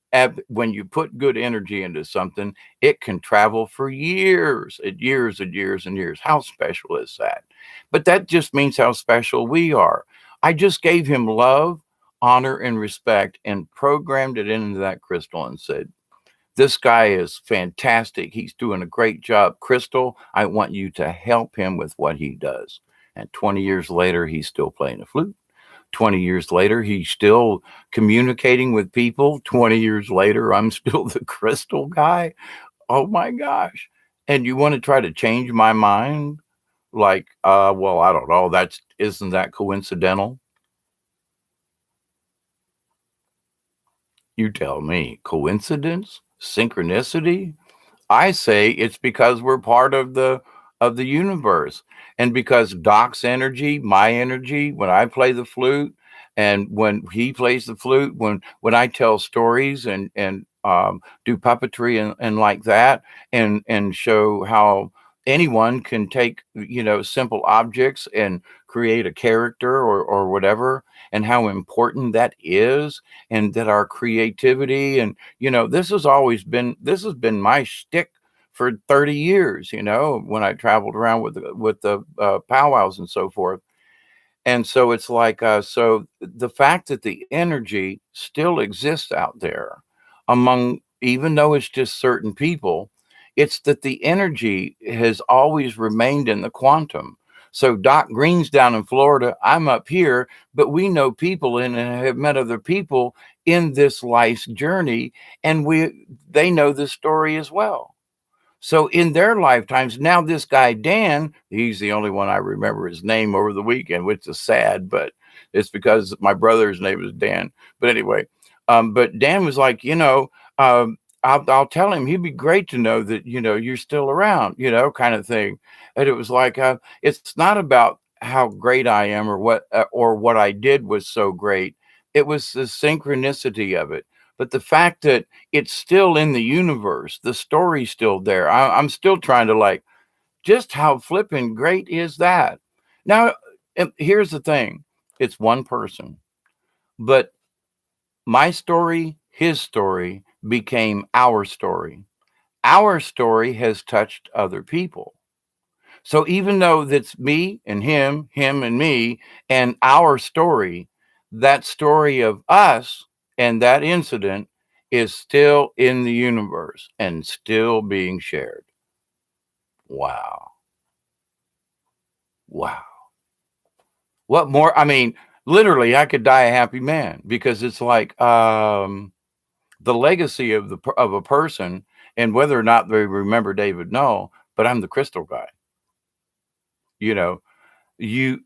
when you put good energy into something, it can travel for years and years and years and years. How special is that? But that just means how special we are. I just gave him love, honor, and respect and programmed it into that crystal and said, this guy is fantastic. He's doing a great job. Crystal, I want you to help him with what he does. And 20 years later, he's still playing the flute. 20 years later, he's still communicating with people. 20 years later, I'm still the crystal guy. Oh my gosh. And you want to try to change my mind? Like, well, I don't know. Isn't that coincidental? You tell me. Coincidence? Synchronicity? I say it's because we're part of the universe. And because Doc's energy, my energy, when I play the flute and when he plays the flute, when I tell stories and do puppetry and like that and show how anyone can take, simple objects and create a character or whatever, and how important that is, and that our creativity and this has been my shtick for 30 years, when I traveled around with the powwows and so forth. And so it's like, so the fact that the energy still exists out there among, even though it's just certain people, it's that the energy has always remained in the quantum. So Doc Green's down in Florida, I'm up here, but we know people and have met other people in this life's journey, and they know this story as well. So in their lifetimes, now this guy Dan, he's the only one I remember his name over the weekend, which is sad, but it's because my brother's name is Dan. But anyway, but Dan was like, I'll tell him he'd be great to know that you're still around, kind of thing. And it was like, it's not about how great I am or what I did was so great. It was the synchronicity of it. But the fact that it's still in the universe, the story's still there. I'm still trying to like, just how flipping great is that? Now, here's the thing: it's one person, but my story, his story, became our story. Our story has touched other people. So even though that's me and him and me, and our story, that story of us and that incident is still in the universe and still being shared. Wow. Wow. What more? I mean, literally, I could die a happy man, because it's like, the legacy of of a person, and whether or not they remember David, no, but I'm the crystal guy. You know, you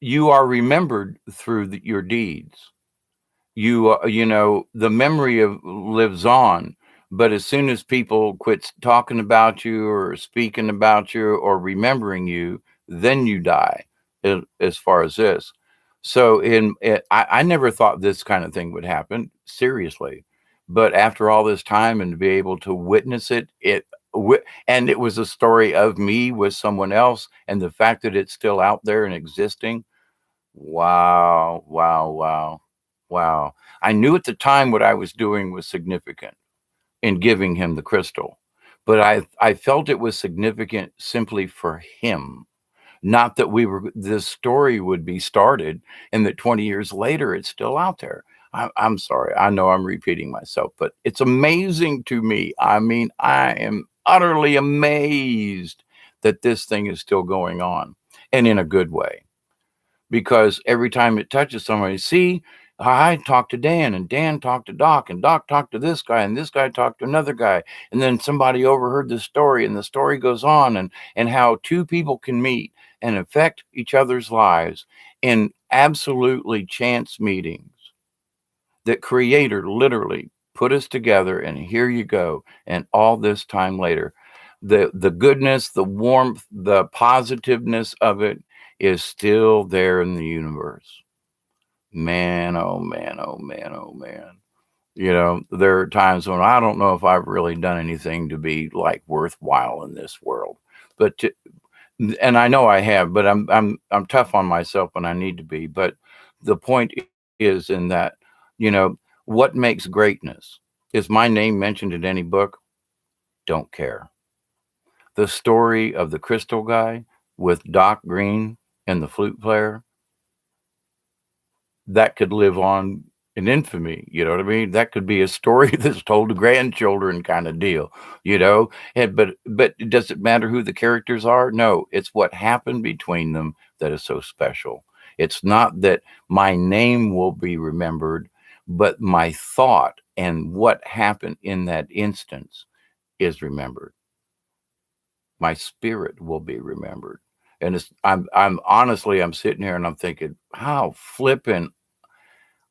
you are remembered through your deeds. The memory of lives on, but as soon as people quit talking about you or speaking about you or remembering you, then you die, as far as this. So I never thought this kind of thing would happen, seriously, but after all this time and to be able to witness and it was a story of me with someone else, and the fact that it's still out there and existing. Wow, wow, wow, wow. I knew at the time what I was doing was significant in giving him the crystal, but I felt it was significant simply for him, not that this story would be started and that 20 years later it's still out there. I'm sorry. I know I'm repeating myself, but it's amazing to me. I mean, I am utterly amazed that this thing is still going on, and in a good way, because every time it touches somebody, see, I talked to Dan, and Dan talked to Doc, and Doc talked to this guy, and this guy talked to another guy, and then somebody overheard the story, and the story goes on, and how two people can meet and affect each other's lives in absolutely chance meetings, that Creator literally put us together, and here you go. And all this time later, the goodness, the warmth, the positiveness of it is still there in the universe. Man, oh man, oh man, oh man. There are times when I don't know if I've really done anything to be like worthwhile in this world. But and I know I have, but I'm tough on myself when I need to be. But the point is in that, what makes greatness? Is my name mentioned in any book? Don't care. The story of the crystal guy with Doc Green and the flute player, that could live on in infamy. You know what I mean? That could be a story that's told to grandchildren, kind of deal. But does it matter who the characters are? No, it's what happened between them that is so special. It's not that my name will be remembered, but my thought and what happened in that instance is remembered. my spirit will be remembered. And I'm honestly, I'm sitting here and I'm thinking, how flippin'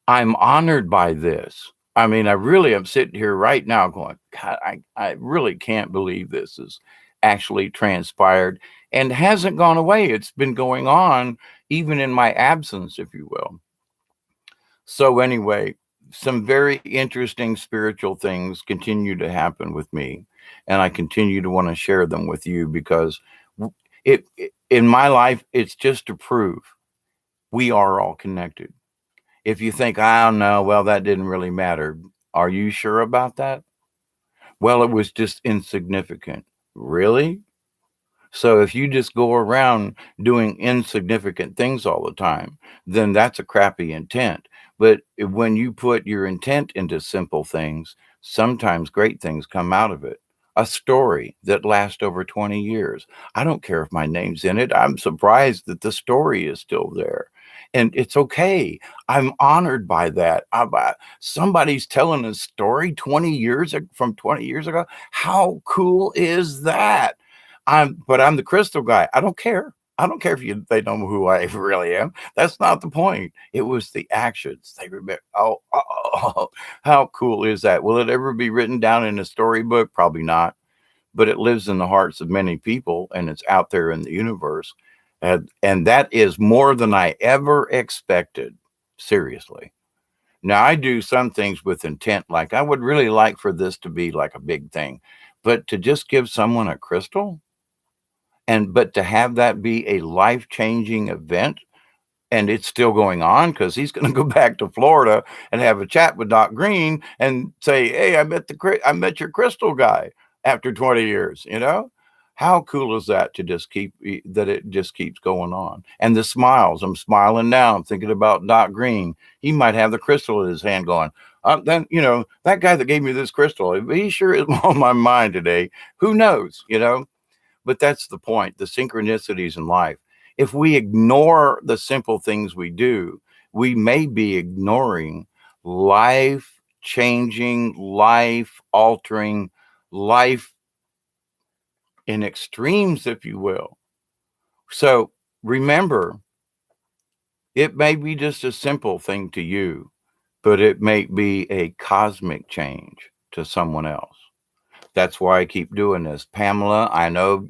I'm honored by this. I mean, I really am sitting here right now going, God, I really can't believe this is actually transpired and hasn't gone away. It's been going on even in my absence, if you will. So, anyway, some very interesting spiritual things continue to happen with me. And I continue to want to share them with you because in my life, it's just to prove we are all connected. If you think, I don't know, well, that didn't really matter. Are you sure about that? Well, it was just insignificant. Really? So if you just go around doing insignificant things all the time, then that's a crappy intent. But when you put your intent into simple things, sometimes great things come out of it. A story that lasts over 20 years. I don't care if my name's in it. I'm surprised that the story is still there. And it's okay. I'm honored by that. Somebody's telling a story 20 years from 20 years ago. How cool is that? I'm the crystal guy. I don't care. I don't care if they know who I really am. That's not the point. It was the actions. They remember. Oh, how cool is that? Will it ever be written down in a storybook? Probably not. But it lives in the hearts of many people, and it's out there in the universe, and that is more than I ever expected. Seriously. Now I do some things with intent, like I would really like for this to be like a big thing, but to just give someone a crystal but to have that be a life-changing event, and it's still going on because he's going to go back to Florida and have a chat with Doc Green and say, "Hey, I met your crystal guy after 20 years." How cool is that to just that it just keeps going on? And the smiles, I'm smiling now. I'm thinking about Doc Green. He might have the crystal in his hand, going, "Then that guy that gave me this crystal, he sure is on my mind today." Who knows? But that's the point, the synchronicities in life. If we ignore the simple things we do, we may be ignoring life changing, life altering, life in extremes, if you will. So remember, it may be just a simple thing to you, but it may be a cosmic change to someone else. That's why I keep doing this. Pamela, I know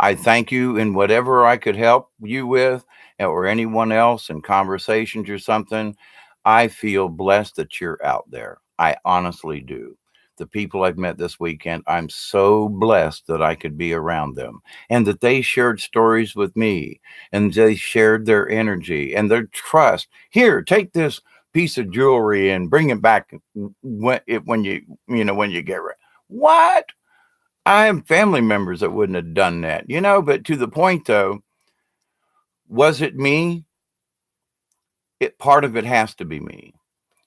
I thank you in whatever I could help you with, or anyone else in conversations or something. I feel blessed that you're out there. I honestly do. The people I've met this weekend, I'm so blessed that I could be around them and that they shared stories with me and they shared their energy and their trust. Here, take this piece of jewelry and bring it back when you get ready. What? I have family members that wouldn't have done that. But to the point though, was it me? Part of it has to be me.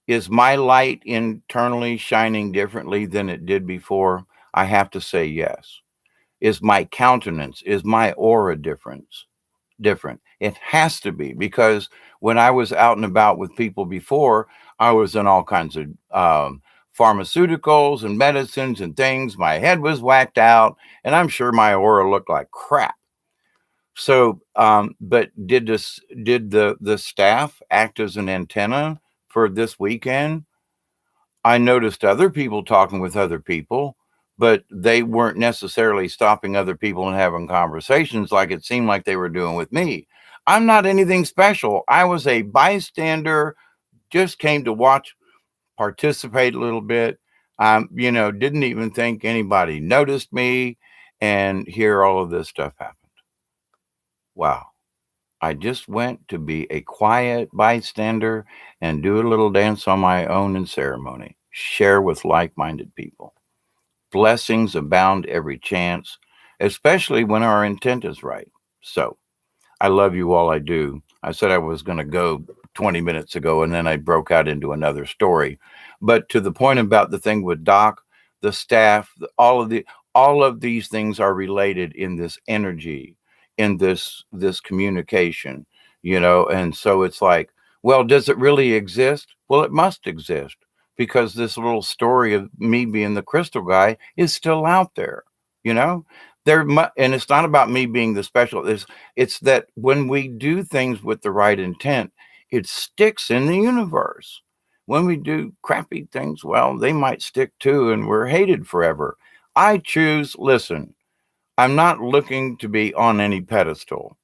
Is my light internally shining differently than it did before? I have to say yes. Is my countenance, is my aura different? It has to be, because when I was out and about with people before, I was in all kinds of pharmaceuticals and medicines and things. My head was whacked out, and I'm sure my aura looked like crap. So, but did the staff act as an antenna for this weekend? I noticed other people talking with other people, but they weren't necessarily stopping other people and having conversations like it seemed like they were doing with me. I'm not anything special. I was a bystander, just came to watch, participate a little bit. Didn't even think anybody noticed me, and here all of this stuff happened. Wow. I just went to be a quiet bystander and do a little dance on my own in ceremony, share with like minded people. Blessings abound every chance, especially when our intent is right. So I love you all. I do. I said I was going to go 20 minutes ago, and then I broke out into another story. But to the point about the thing with Doc, the staff, all of these things are related in this energy, in this communication, and so it's like, well, does it really exist? Well, it must exist, because this little story of me being the crystal guy is still out there, you know And it's not about me being the special. It's that when we do things with the right intent, it sticks in the universe. When we do crappy things, well, they might stick too, and we're hated forever. I choose, listen, I'm not looking to be on any pedestal,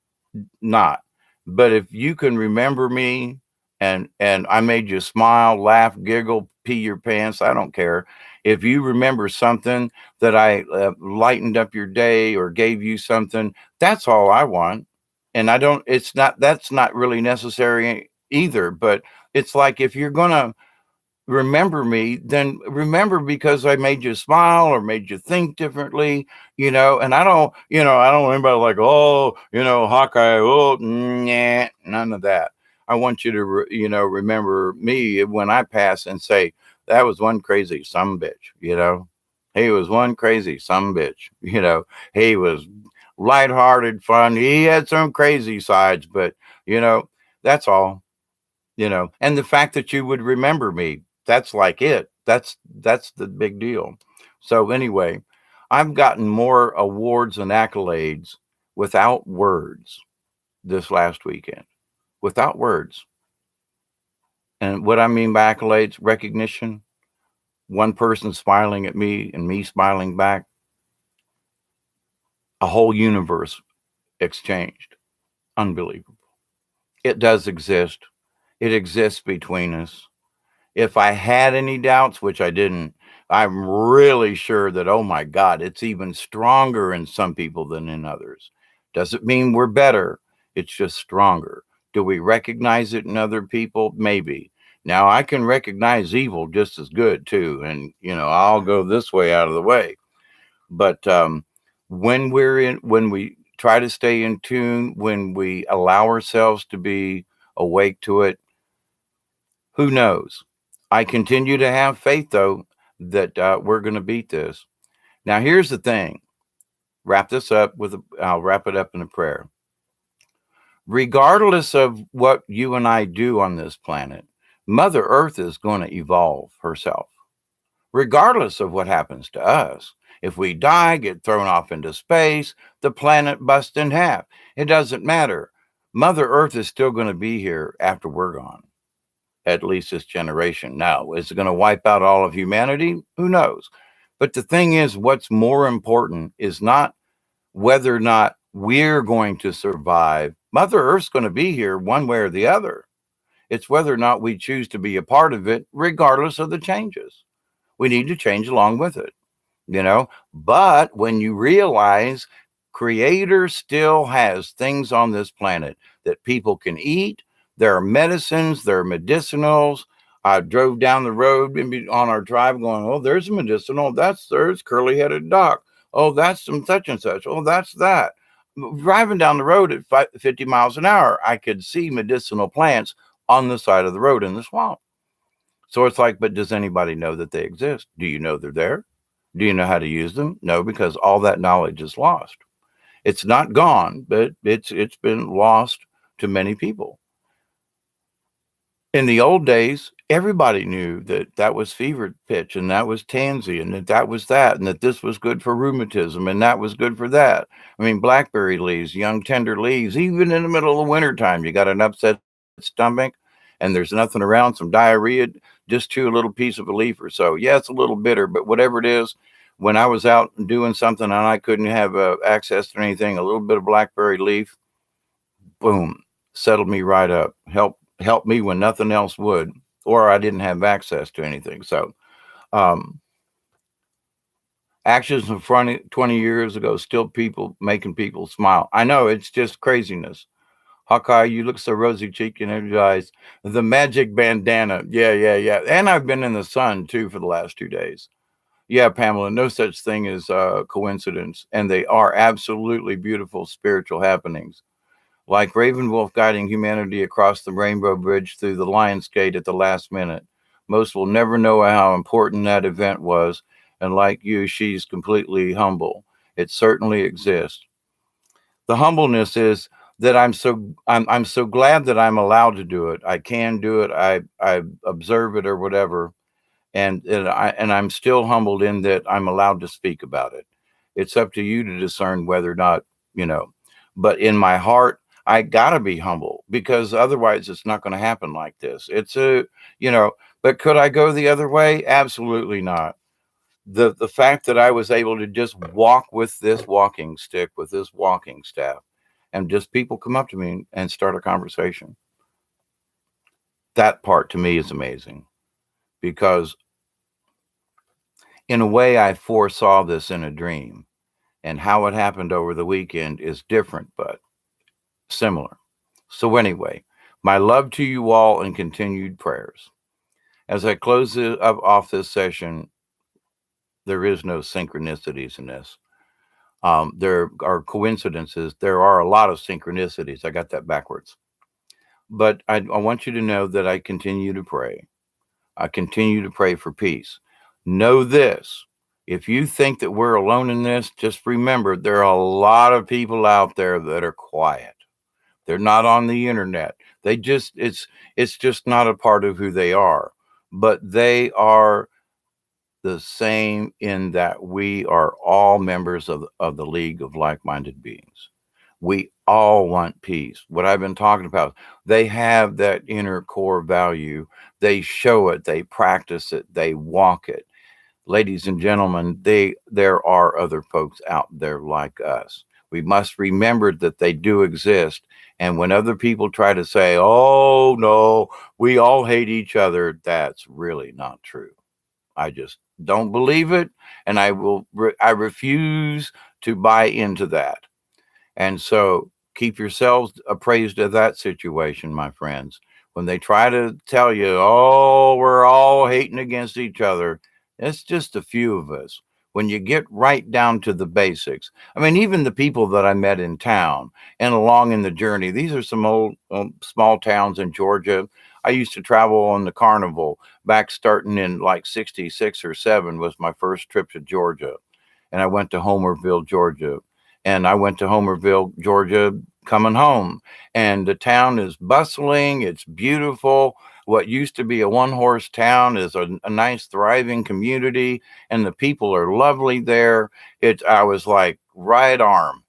not. But if you can remember me and I made you smile, laugh, giggle, pee your pants, I don't care. If you remember something that I lightened up your day or gave you something, that's all I want. And I don't, it's not, that's not really necessary either. But it's like if you're going to remember me, then remember because I made you smile or made you think differently, and I don't want anybody like, oh, Hawkeye, oh, nah, none of that. I want you to, remember me when I pass and say, that was one crazy sumbitch. He was one crazy sumbitch. He was lighthearted, fun. He had some crazy sides, but, that's all. And the fact that you would remember me, that's like it. That's the big deal. So anyway, I've gotten more awards and accolades without words this last weekend. Without words. And what I mean by accolades, recognition, one person smiling at me and me smiling back, a whole universe exchanged. Unbelievable. It does exist. It exists between us. If I had any doubts, which I didn't, I'm really sure that, oh my God, it's even stronger in some people than in others. Doesn't mean we're better. It's just stronger. Do we recognize it in other people? Maybe. Now I can recognize evil just as good too. And, I'll go this way out of the way. But when we try to stay in tune, when we allow ourselves to be awake to it, who knows? I continue to have faith, though, that we're going to beat this. Now, here's the thing. I'll wrap it up in a prayer. Regardless of what you and I do on this planet, Mother Earth is going to evolve herself. Regardless of what happens to us. If we die, get thrown off into space, the planet busts in half. It doesn't matter. Mother Earth is still going to be here after we're gone. At least this generation. Now, is it going to wipe out all of humanity? Who knows? But the thing is, what's more important is not whether or not we're going to survive. Mother Earth's going to be here one way or the other. It's whether or not we choose to be a part of it, regardless of the changes. We need to change along with it, But when you realize Creator still has things on this planet that people can eat, there are medicines, there are medicinals. I drove down the road on our drive going, oh, there's a medicinal. There's curly-headed dock. Oh, that's some such and such. Oh, that's that. Driving down the road at 50 miles an hour, I could see medicinal plants on the side of the road in the swamp. So it's like, but does anybody know that they exist? Do you know they're there? Do you know how to use them? No, because all that knowledge is lost. It's not gone, but it's been lost to many people. In the old days, everybody knew that was fever pitch and that was tansy and that was that and that this was good for rheumatism and that was good for that. I mean, blackberry leaves, young tender leaves, even in the middle of the wintertime, you got an upset stomach and there's nothing around, some diarrhea, just chew a little piece of a leaf or so. Yeah, it's a little bitter, but whatever it is, when I was out doing something and I couldn't have access to anything, a little bit of blackberry leaf, boom, settled me right up, helped me when nothing else would, or I didn't have access to anything. So actions from 20 years ago, still people making people smile. I know, it's just craziness. Hawkeye, you look so rosy cheeked and energized. The magic bandana. Yeah. And I've been in the sun too for the last 2 days. Yeah, Pamela, no such thing as coincidence. And they are absolutely beautiful spiritual happenings. Like Ravenwolf guiding humanity across the Rainbow Bridge through the Lion's Gate at the last minute. Most will never know how important that event was. And like you, she's completely humble. It certainly exists. The humbleness is that I'm so glad that I'm allowed to do it. I can do it. I observe it or whatever. And I'm still humbled in that I'm allowed to speak about it. It's up to you to discern whether or not, you know. But in my heart, I gotta be humble because otherwise it's not going to happen like this. It's a, you know, but could I go the other way? Absolutely not. The fact that I was able to just walk with this walking stick, with this walking staff, and just people come up to me and start a conversation. That part to me is amazing because in a way I foresaw this in a dream, and how it happened over the weekend is different but similar. So anyway, my love to you all and continued prayers. As I close up off this session, there is no synchronicities in this. There are coincidences. There are a lot of synchronicities. I got that backwards. But I want you to know that I continue to pray. I continue to pray for peace. Know this. If you think that we're alone in this, just remember there are a lot of people out there that are quiet. They're not on the internet. They just it's just not a part of who they are. But they are the same in that we are all members of the League of Like-Minded Beings. We all want peace. What I've been talking about, they have that inner core value. They show it, they practice it, they walk it. Ladies and gentlemen, there are other folks out there like us. We must remember that they do exist. And when other people try to say, oh, no, we all hate each other, that's really not true. I just don't believe it. And I refuse to buy into that. And so keep yourselves appraised of that situation, my friends. When they try to tell you, oh, we're all hating against each other, it's just a few of us. When you get right down to the basics, I mean, even the people that I met in town and along in the journey, these are some old small towns in Georgia. I used to travel on the Carnival back starting in like 66 or 7 was my first trip to Georgia. And I went to Homerville, Georgia, and I went to Homerville, Georgia, coming home. And the town is bustling, it's beautiful. What used to be a one horse town is a nice, thriving community, and the people are lovely there. I was like, right arm,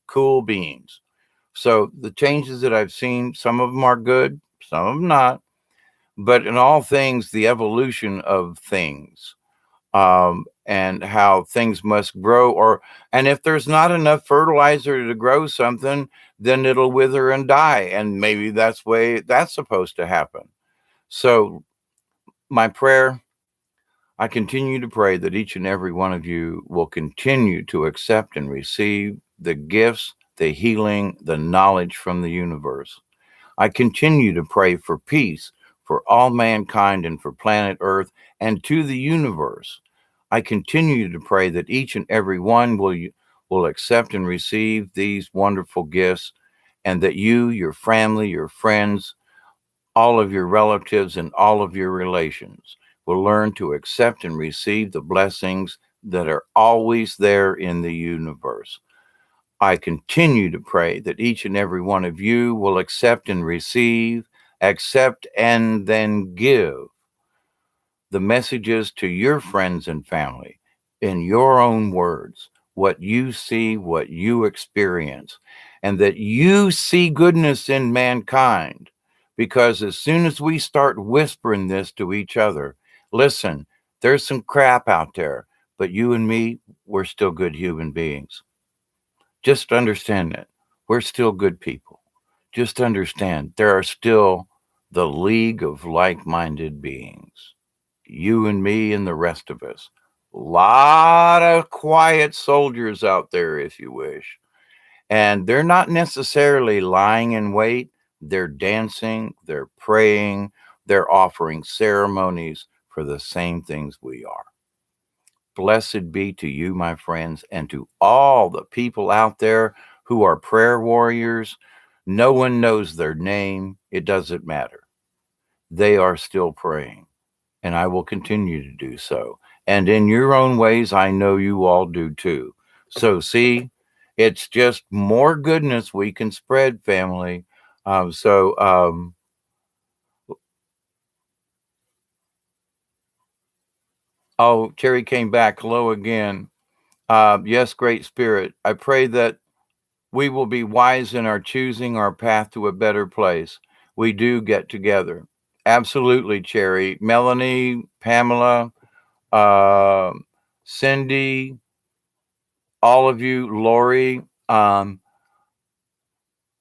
cool beans. So the changes that I've seen, some of them are good, some of them not. But in all things, the evolution of things, and how things must grow, and if there's not enough fertilizer to grow something, then it'll wither and die, and maybe that's way that's supposed to happen. So my prayer, I continue to pray that each and every one of you will continue to accept and receive the gifts, the healing, the knowledge from the universe. I continue to pray for peace for all mankind and for planet Earth and to the universe. I continue to pray that each and every one will accept and receive these wonderful gifts, and that you, your family, your friends, all of your relatives, and all of your relations will learn to accept and receive the blessings that are always there in the universe. I continue to pray that each and every one of you will accept and receive, accept and then give the messages to your friends and family in your own words, what you see, what you experience, and that you see goodness in mankind. Because as soon as we start whispering this to each other, listen, there's some crap out there, but you and me, we're still good human beings. Just understand that we're still good people. Just understand there are still the League of Like-Minded Beings, you and me and the rest of us. A lot of quiet soldiers out there, if you wish. And they're not necessarily lying in wait. They're dancing, they're praying, they're offering ceremonies for the same things we are. Blessed be to you, my friends, and to all the people out there who are prayer warriors. No one knows their name. It doesn't matter. They are still praying, and I will continue to do so. And in your own ways, I know you all do too. So, see, it's just more goodness we can spread, family. Oh, Terry came back. Hello again. Yes, Great Spirit. I pray that we will be wise in our choosing our path to a better place. We do get together. Absolutely, Cherry. Melanie, Pamela, uh, Cindy, all of you, Lori. I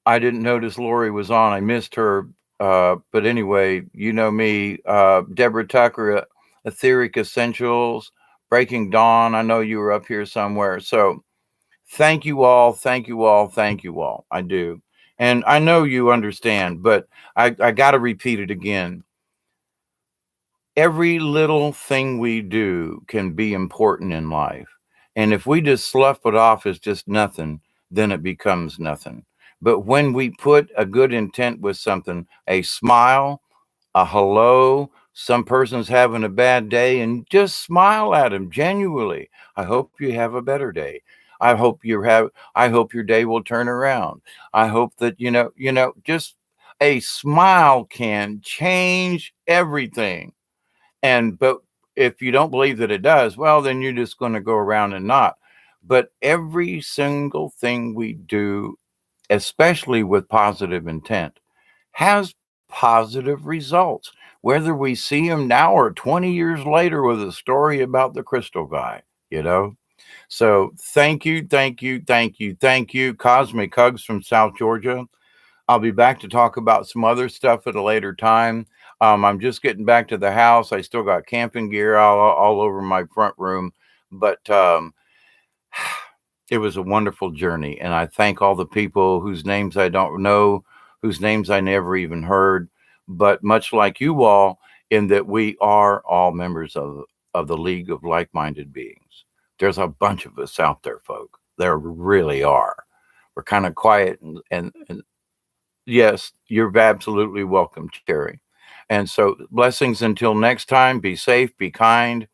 didn't notice Lori was on. I missed her. But anyway, you know me. Deborah Tucker, Etheric Essentials, Breaking Dawn. I know you were up here somewhere. So thank you all. Thank you all. Thank you all. I do. And I know you understand, but I got to repeat it again. Every little thing we do can be important in life. And if we just slough it off as just nothing, then it becomes nothing. But when we put a good intent with something, a smile, a hello, some person's having a bad day, and just smile at them genuinely. I hope you have a better day. I hope your day will turn around. I hope that just a smile can change everything. But if you don't believe that it does, well, then you're just going to go around and not. But every single thing we do, especially with positive intent, has positive results, whether we see them now or 20 years later with a story about the crystal guy, you know? So thank you, thank you, thank you, thank you. Cosmic Hugs from South Georgia. I'll be back to talk about some other stuff at a later time. I'm just getting back to the house. I still got camping gear all over my front room, but it was a wonderful journey. And I thank all the people whose names I don't know, whose names I never even heard, but much like you all, in that we are all members of the League of Like-Minded Beings. There's a bunch of us out there, folk. There really are. We're kind of quiet and yes, you're absolutely welcome, Cherry. And so, blessings until next time. Be safe, be kind.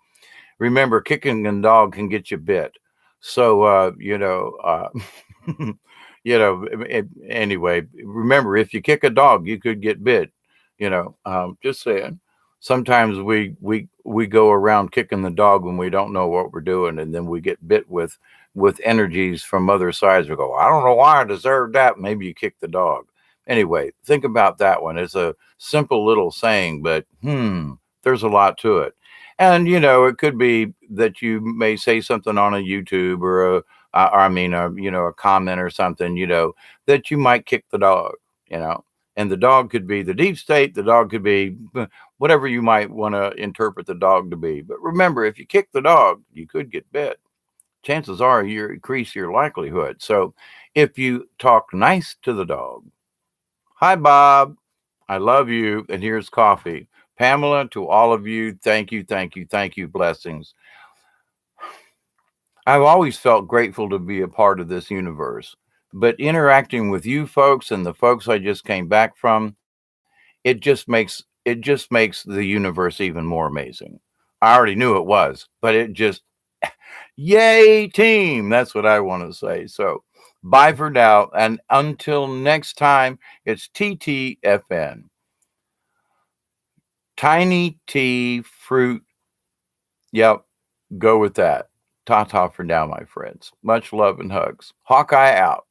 Remember, kicking a dog can get you bit. So, anyway, remember, if you kick a dog, you could get bit. Just saying. Sometimes we go around kicking the dog when we don't know what we're doing, and then we get bit with energies from other sides. We go, I don't know why I deserved that. Maybe you kicked the dog. Anyway, think about that one. It's a simple little saying, but there's a lot to it. And it could be that you may say something on a YouTube or a comment or something, that you might kick the dog, you know. And the dog could be the deep state, the dog could be whatever you might want to interpret the dog to be. But remember, if you kick the dog, you could get bit. Chances are you increase your likelihood. So if you talk nice to the dog, hi, Bob. I love you. And here's coffee. Pamela, to all of you, thank you, thank you, thank you. Blessings. I've always felt grateful to be a part of this universe, but interacting with you folks and the folks I just came back from, it just makes the universe even more amazing. I already knew it was, but it just yay team. That's what I want to say. So bye for now. And until next time, it's TTFN. Tiny tea fruit. Yep. Go with that. Ta ta for now, my friends. Much love and hugs. Hawkeye out.